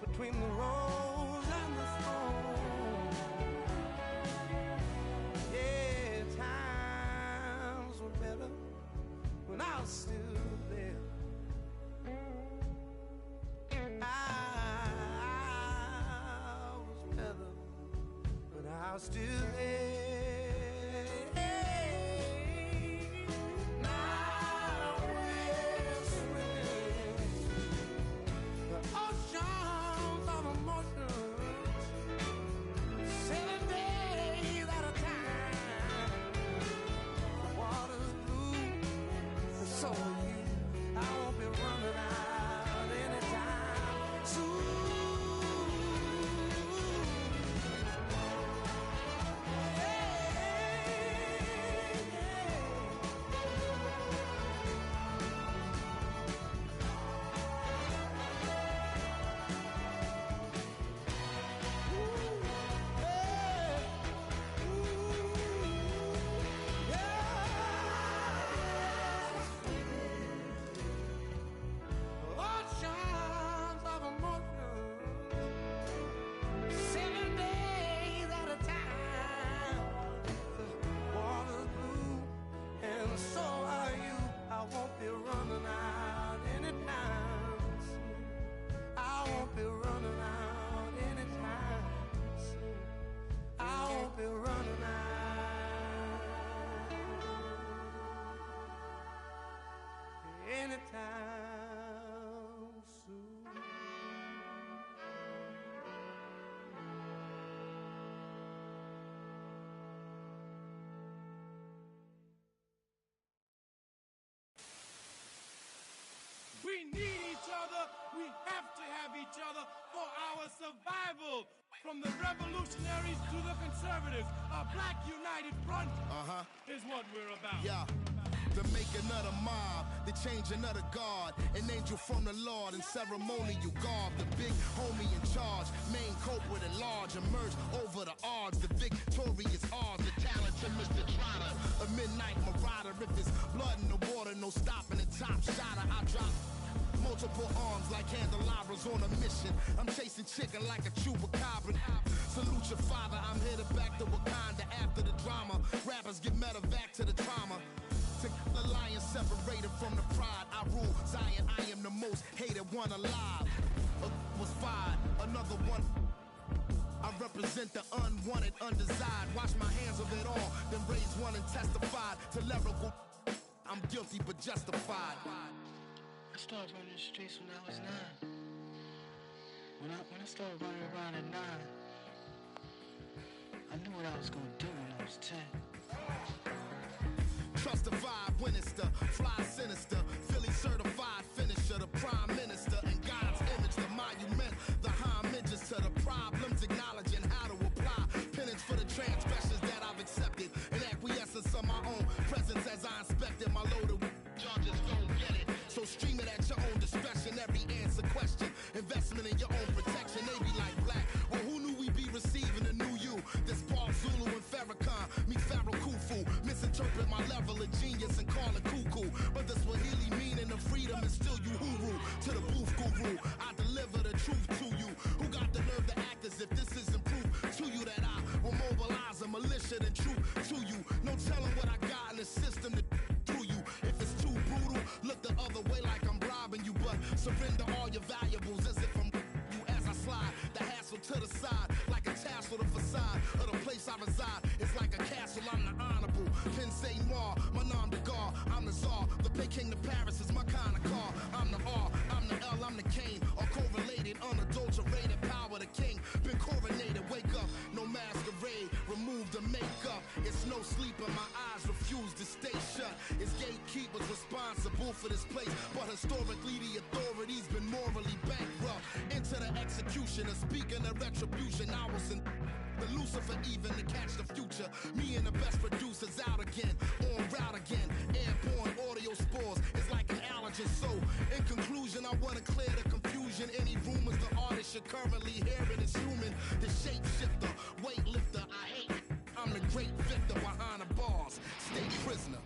between the rose and the thorn. Yeah, times were better when I was still there. I was better when I was still there. Yeah. town soon. We need each other. We have to have each other for our survival. From the revolutionaries to the conservatives, a black united front is what we're about. Yeah. The making of the mob, the changing of the guard, an angel from the Lord in ceremonial garb. The big homie in charge, main culprit at large, emerge over the odds. The victorious odds, the talented Mr. Trotter, a midnight marauder. If there's blood in the water, no stopping the top shotter. I drop multiple arms like candelabras on a mission. I'm chasing chicken like a chupacabra. Salute your father, I'm headed back to Wakanda after the drama. Rappers get medevac to the trauma. To the lion separated from the pride. I rule Zion, I am the most hated one alive. Was fired, another one. I represent the unwanted, undesired. Wash my hands of it all, then raise one and testified to lyrical. I'm guilty but justified. I started running the streets when I was 9. When I started running around at 9, I knew what I was gonna do when I was 10. Trust the vibe when it's the fly sinister, Philly certified finisher, the prime minister, in God's image, the monument, the homages to the problems, acknowledging how to apply penance for the transgressions that I've accepted, and acquiescence of my own presence as I inspected my loaded charges. Don't get it, so stream it at your own discretion. Every answer question, investment in your own protection. They be like black. Well, who knew we'd be receiving a new you? This Paul Zulu and Farrakhan, me Pharaoh Khufu, misinterpret my level of genius and call it cuckoo. But the Swahili meaning of freedom is still you huru. To the booth guru, I deliver the truth to you. Who got the nerve to act as if this isn't proof to you that I will mobilize a militia and troop to you? No telling what I got in the system to through you. If it's too brutal, look the other way like I'm robbing you. But surrender all your valuables as if I'm you as I slide. The hassle to the side like a tassel, the facade of the place I reside. It's like a castle, I'm the honorable Pin Saint Noir, my nom de gar, I'm the czar. The Peking to Paris is my kind of car. I'm the R, I'm the L, I'm the Kane. All correlated, unadulterated power, the king. Been coronated, wake up, no masquerade. Remove the makeup, it's no sleep and my eyes refuse to stay shut. It's gatekeepers responsible for this place, but historically the authorities been morally bankrupt. Into the execution of speaking of retribution, I was in the Lucifer even to catch the future. Me and the best producers out again, on route again. Airborne audio spores, it's like an allergen. So, in conclusion, I want to clear the confusion. Any rumors the artist you're currently hearing is human. The shapeshifter, weightlifter, I hate it. I'm the great victor behind the bars. Stay prisoner.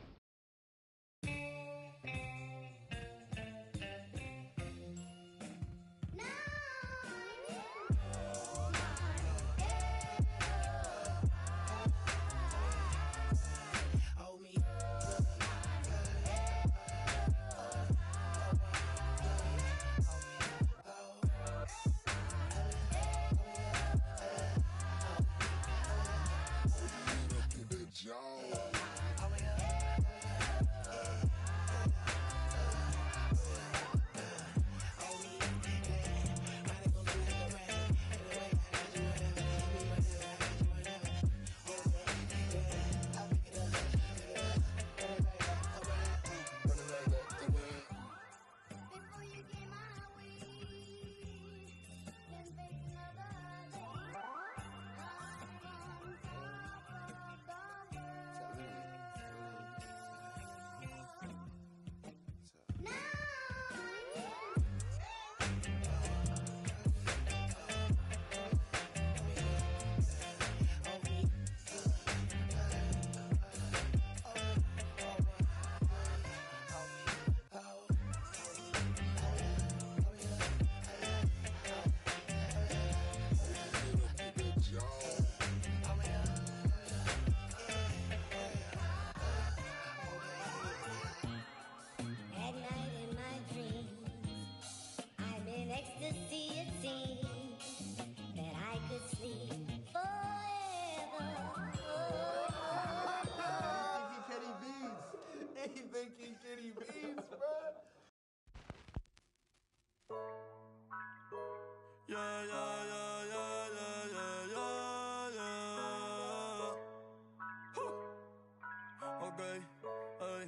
ey,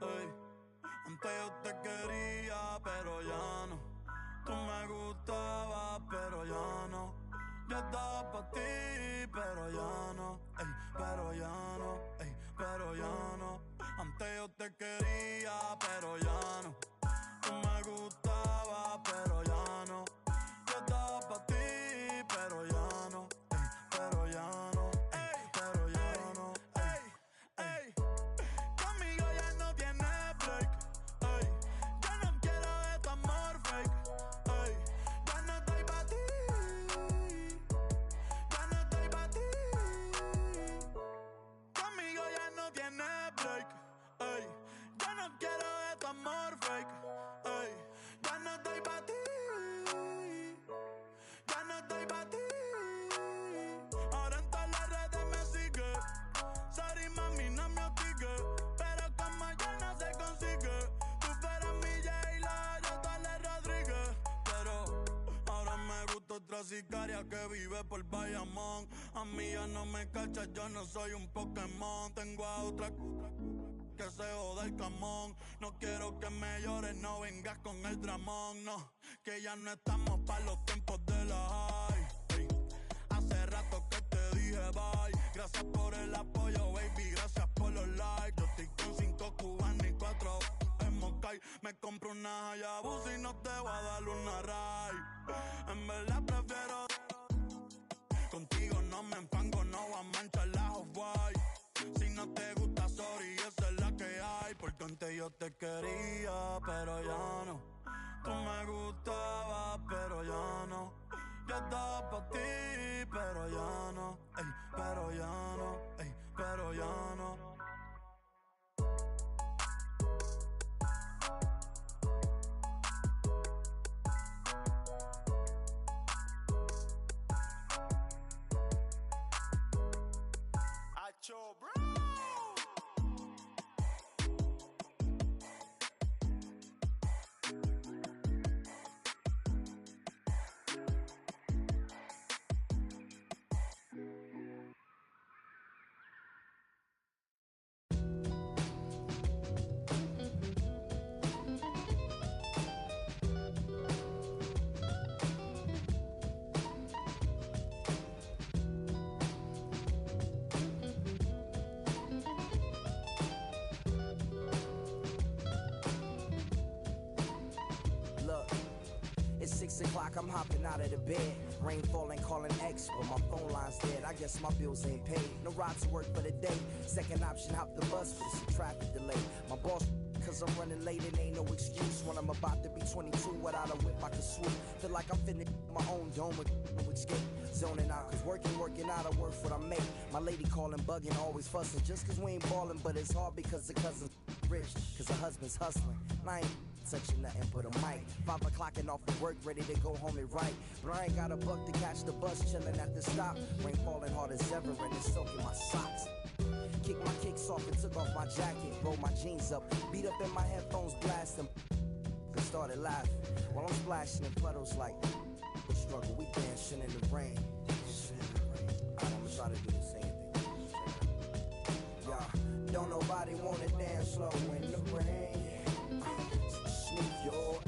ey. Antes yo te quería, pero ya no. Tú me gustabas, pero ya no. Yo estaba pa' ti, pero ya no. Ey, pero ya no, ey, pero ya no. Antes yo te quería, pero ya no. Tú me gustabas, pero ya no. Yo estaba pa' ti, pero ya no. Ey, pero ya no, ey, pero ya no. Ey, ey. Conmigo ya no tienes break. Ey, yo no quiero de tu amor fake. Ey, ya no estoy pa' ti. Ya no estoy pa' ti. Conmigo ya no tienes break. Ey, yo no quiero de tu amor fake. Ey, ya no estoy pa' ti. Ya no estoy pa' ti. Ahora en todas las redes me sigue. Sorry mami, no me hostigue. Pero como ya no se consigue. Tú fueras mi J-Lo, yo Dale Rodríguez. Pero ahora me gusta otra sicaria que vive por Bayamón. A mí ya no me cachas, yo no soy un Pokémon. Tengo a otra que se joda el camón. No quiero que me llores, no vengas con el dramón. No, que ya no estamos pa' los tiempos de la high. Ey, hace rato que te dije bye. Gracias por el apoyo, baby, gracias por los likes. Yo estoy con 5 cubanos y 4 en Moscay. Me compro una Hayabusa y no te voy a dar una ride. En verdad prefiero contigo, no me enfango, no voy a manchar la Off-White. Si no te gusta, sorry, esa es la que hay. Porque antes yo te quería, pero ya no. Tú me gustabas, pero ya no. Yo estaba pa' ti, pero ya no. Ey, pero ya no, ey, pero ya no. Acho, bro. It's 6 o'clock, I'm hopping out of the bed. Rain falling, calling X, but my phone line's dead. I guess my bills ain't paid. No ride to work for the day. Second option, hop the bus, but it's a traffic delay. My boss, cause I'm running late and ain't no excuse. When I'm about to be 22 without a whip, I can swoop. Feel like I'm finna my own dome with no escape. Zoning out, cause working out, I work what I make. My lady calling, bugging, always fussing. Just cause we ain't ballin', but it's hard because the cousin's rich. Cause the husband's hustling. And I ain't touching nothing but a mic. 5 o'clock and off of work, ready to go home and write. But I ain't got a buck to catch the bus, chillin' at the stop. Rain falling hard as ever and it's soaking my socks. Kicked my kicks off and took off my jacket. Rolled my jeans up, beat up in my headphones, blasting. And started laughing while I'm splashing in puddles like the struggle. We dancing in the rain. Alright, I'ma try to do the same thing. Yeah, don't nobody wanna dance slow in the rain. Smooth your,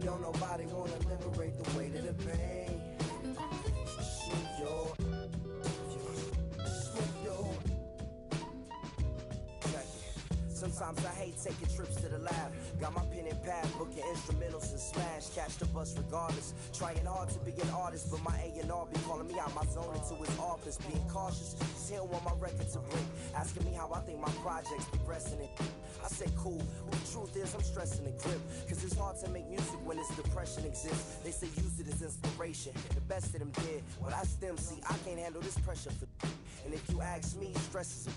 don't nobody wanna liberate the weight of the pain. Smooth your, check it. Sometimes I hate taking trips to the lab. Got my pen and pad, booking instrumentals and smash. Catch the bus regardless. Trying hard to be an artist, but my A&R be calling me out my zone into his office. Being cautious, cause he don't want my record to break. Asking me how I think my project's progressing it. I say cool, but the truth is I'm stressing the grip. Cause it's hard to make music when this depression exists. They say use it as inspiration. The best of them did. Well, that's them, see, I can't handle this pressure for. And if you ask me, stress is a.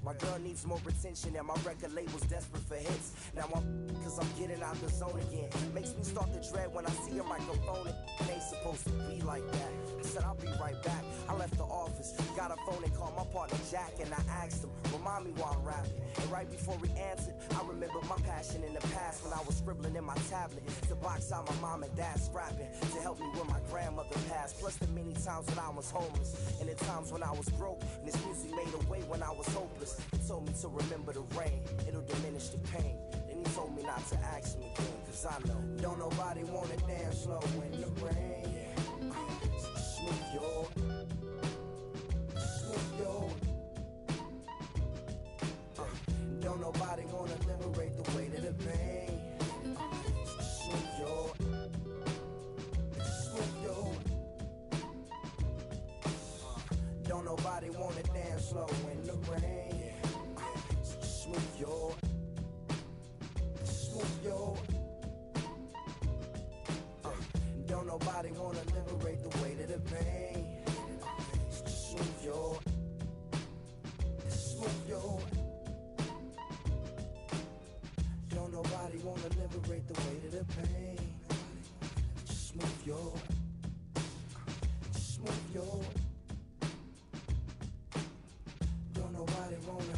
My girl needs more attention and my record label's desperate for hits. Now I'm cause I'm getting out the zone again. Makes me start to dread when I see a microphone. It ain't supposed to be like that. I said I'll be right back. I left the office, got got a phone and called my partner Jack, and I asked him, remind me why I'm rapping. And right before he answered, I remembered my passion in the past when I was scribbling in my tablet to box out my mom and dad's scrapping to help me when my grandmother passed. Plus the many times when I was homeless and the times when I was broke, and this music made a way when I was hopeless. It told me to remember the rain, it'll diminish the pain. Then he told me not to ask him again, cause I know don't nobody wanna dance slow in the rain. Smooth yo, smooth yo. Don't nobody wanna liberate the weight of the pain. Smooth yo, smooth yo. Don't nobody wanna dance slow in the rain. Smooth yo, smooth yo. Don't nobody wanna liberate the weight of the pain. Smooth yo, smooth yo. Don't nobody wanna liberate the weight of the pain. Smooth yo, smooth yo. Don't nobody wanna.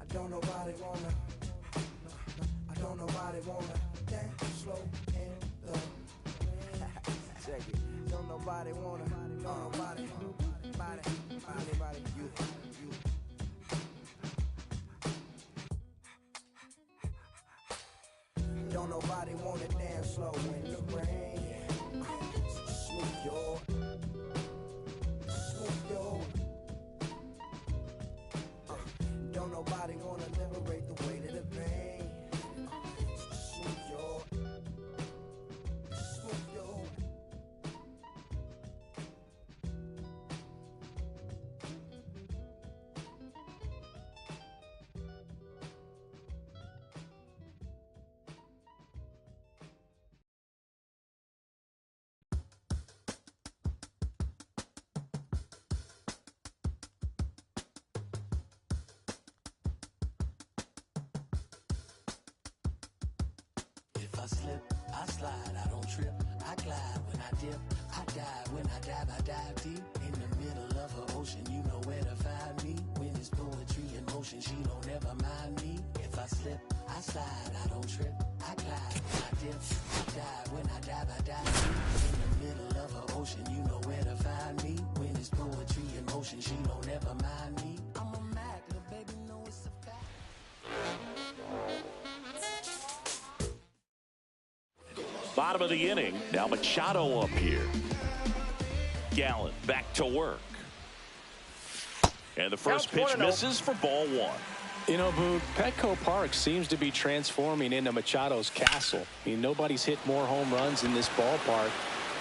I don't nobody wanna. I don't nobody wanna dance slow in the. Check it. Don't nobody wanna. Nobody. Anybody. You. Don't nobody wanna dance slow in the rain. Smooth yo, smooth yo. Don't nobody wanna liberate the weight of the pain. Smooth yo, smooth yo. If I slip, I slide, I don't trip, I glide when I dip, I dive, when I dive deep in the middle of an ocean, you know where to find me. When it's poetry in motion, she don't ever mind me. If I slip, I slide, I don't trip, I glide when I dip, I dive, when I dive deep in the middle of an ocean, you know where to find me. When it's poetry in motion, she don't ever mind me. I'm a Mac, little baby, know it's a fact. Bottom of the inning. Now Machado up here. Gallen back to work. And the first pitch misses for ball one. You know, Boog, Petco Park seems to be transforming into Machado's castle. I mean, nobody's hit more home runs in this ballpark.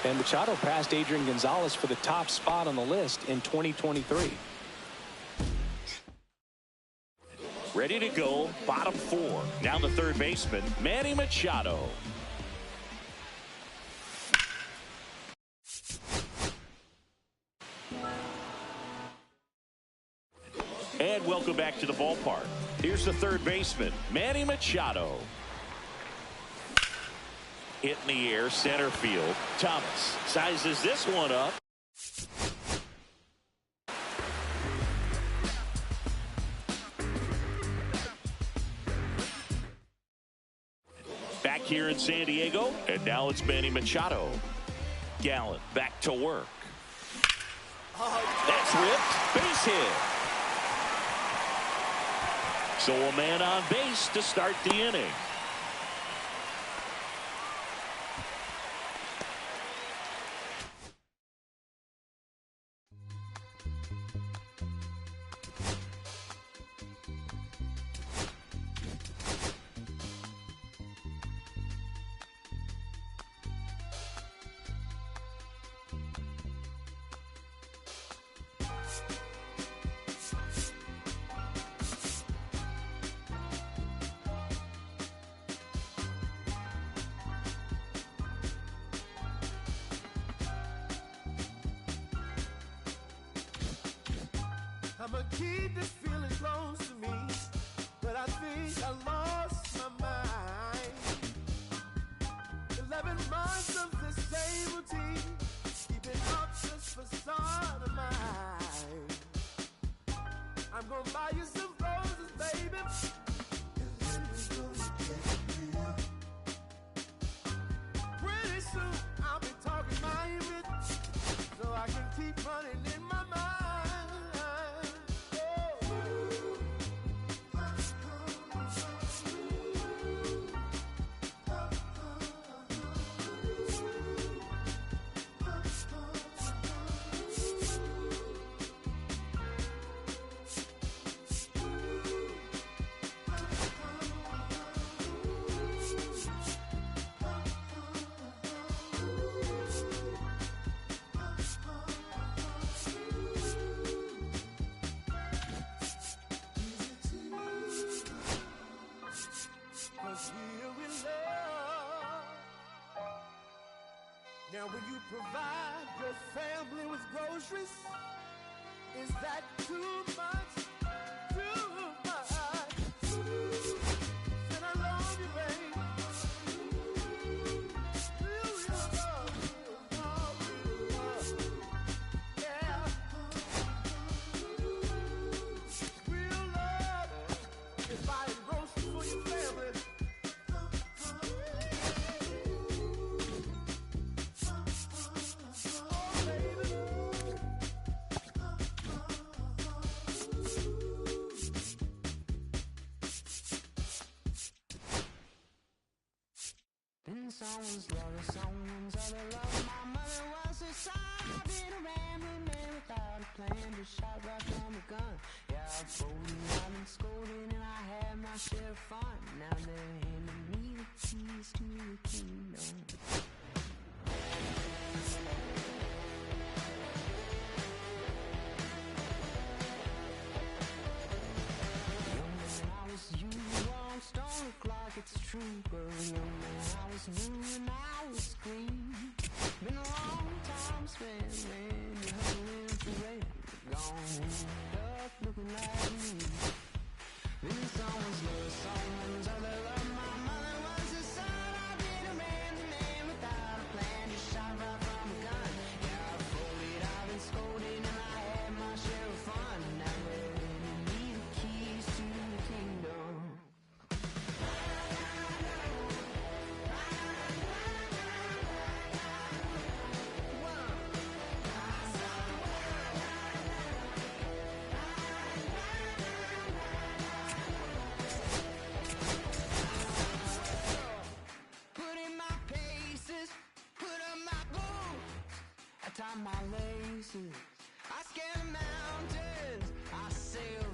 And Machado passed Adrian Gonzalez for the top spot on the list in 2023. Ready to go, bottom four. Now the third baseman, Manny Machado. And welcome back to the ballpark. Here's the third baseman, Manny Machado. Hit in the air, center field. Thomas sizes this one up. Back here in San Diego, and now it's Manny Machado. Gallen back to work. That's ripped. Base hit. So a man on base to start the inning. I'ma keep this feeling close to me, but I think I lost my mind. 11 months of this same routine, keeping up this facade of mine. keep running in my mind. Cause we're in love. Now will you provide your family with groceries? Is that too much? Too much? Said I love you, babe. Real love, real love. Yeah. Real love is buying groceries for your family. Been someone's lover, someone's other love. My mother was her son. I've been a rambling man without a plan, just shot right from a gun. Yeah, I've folded, I've been scolded, and I had my share of fun. Now they're handing me the keys to the kingdom. I was you, wrong, don't look like it's true, but young man, I was blue and I was green. Been a long time spent, man, you're hustling for rent. Gone up, looking like me. Been in someone's love, someone's other love. My mother was a son, I've been a man without a plan, just shot right from a gun. Yeah, I've folded, I've been scolded, and I had my share of fun. Now they're handing me the keys to the kingdom. Put in my paces, put on my boots, I tie my laces, I scale the mountains, I sail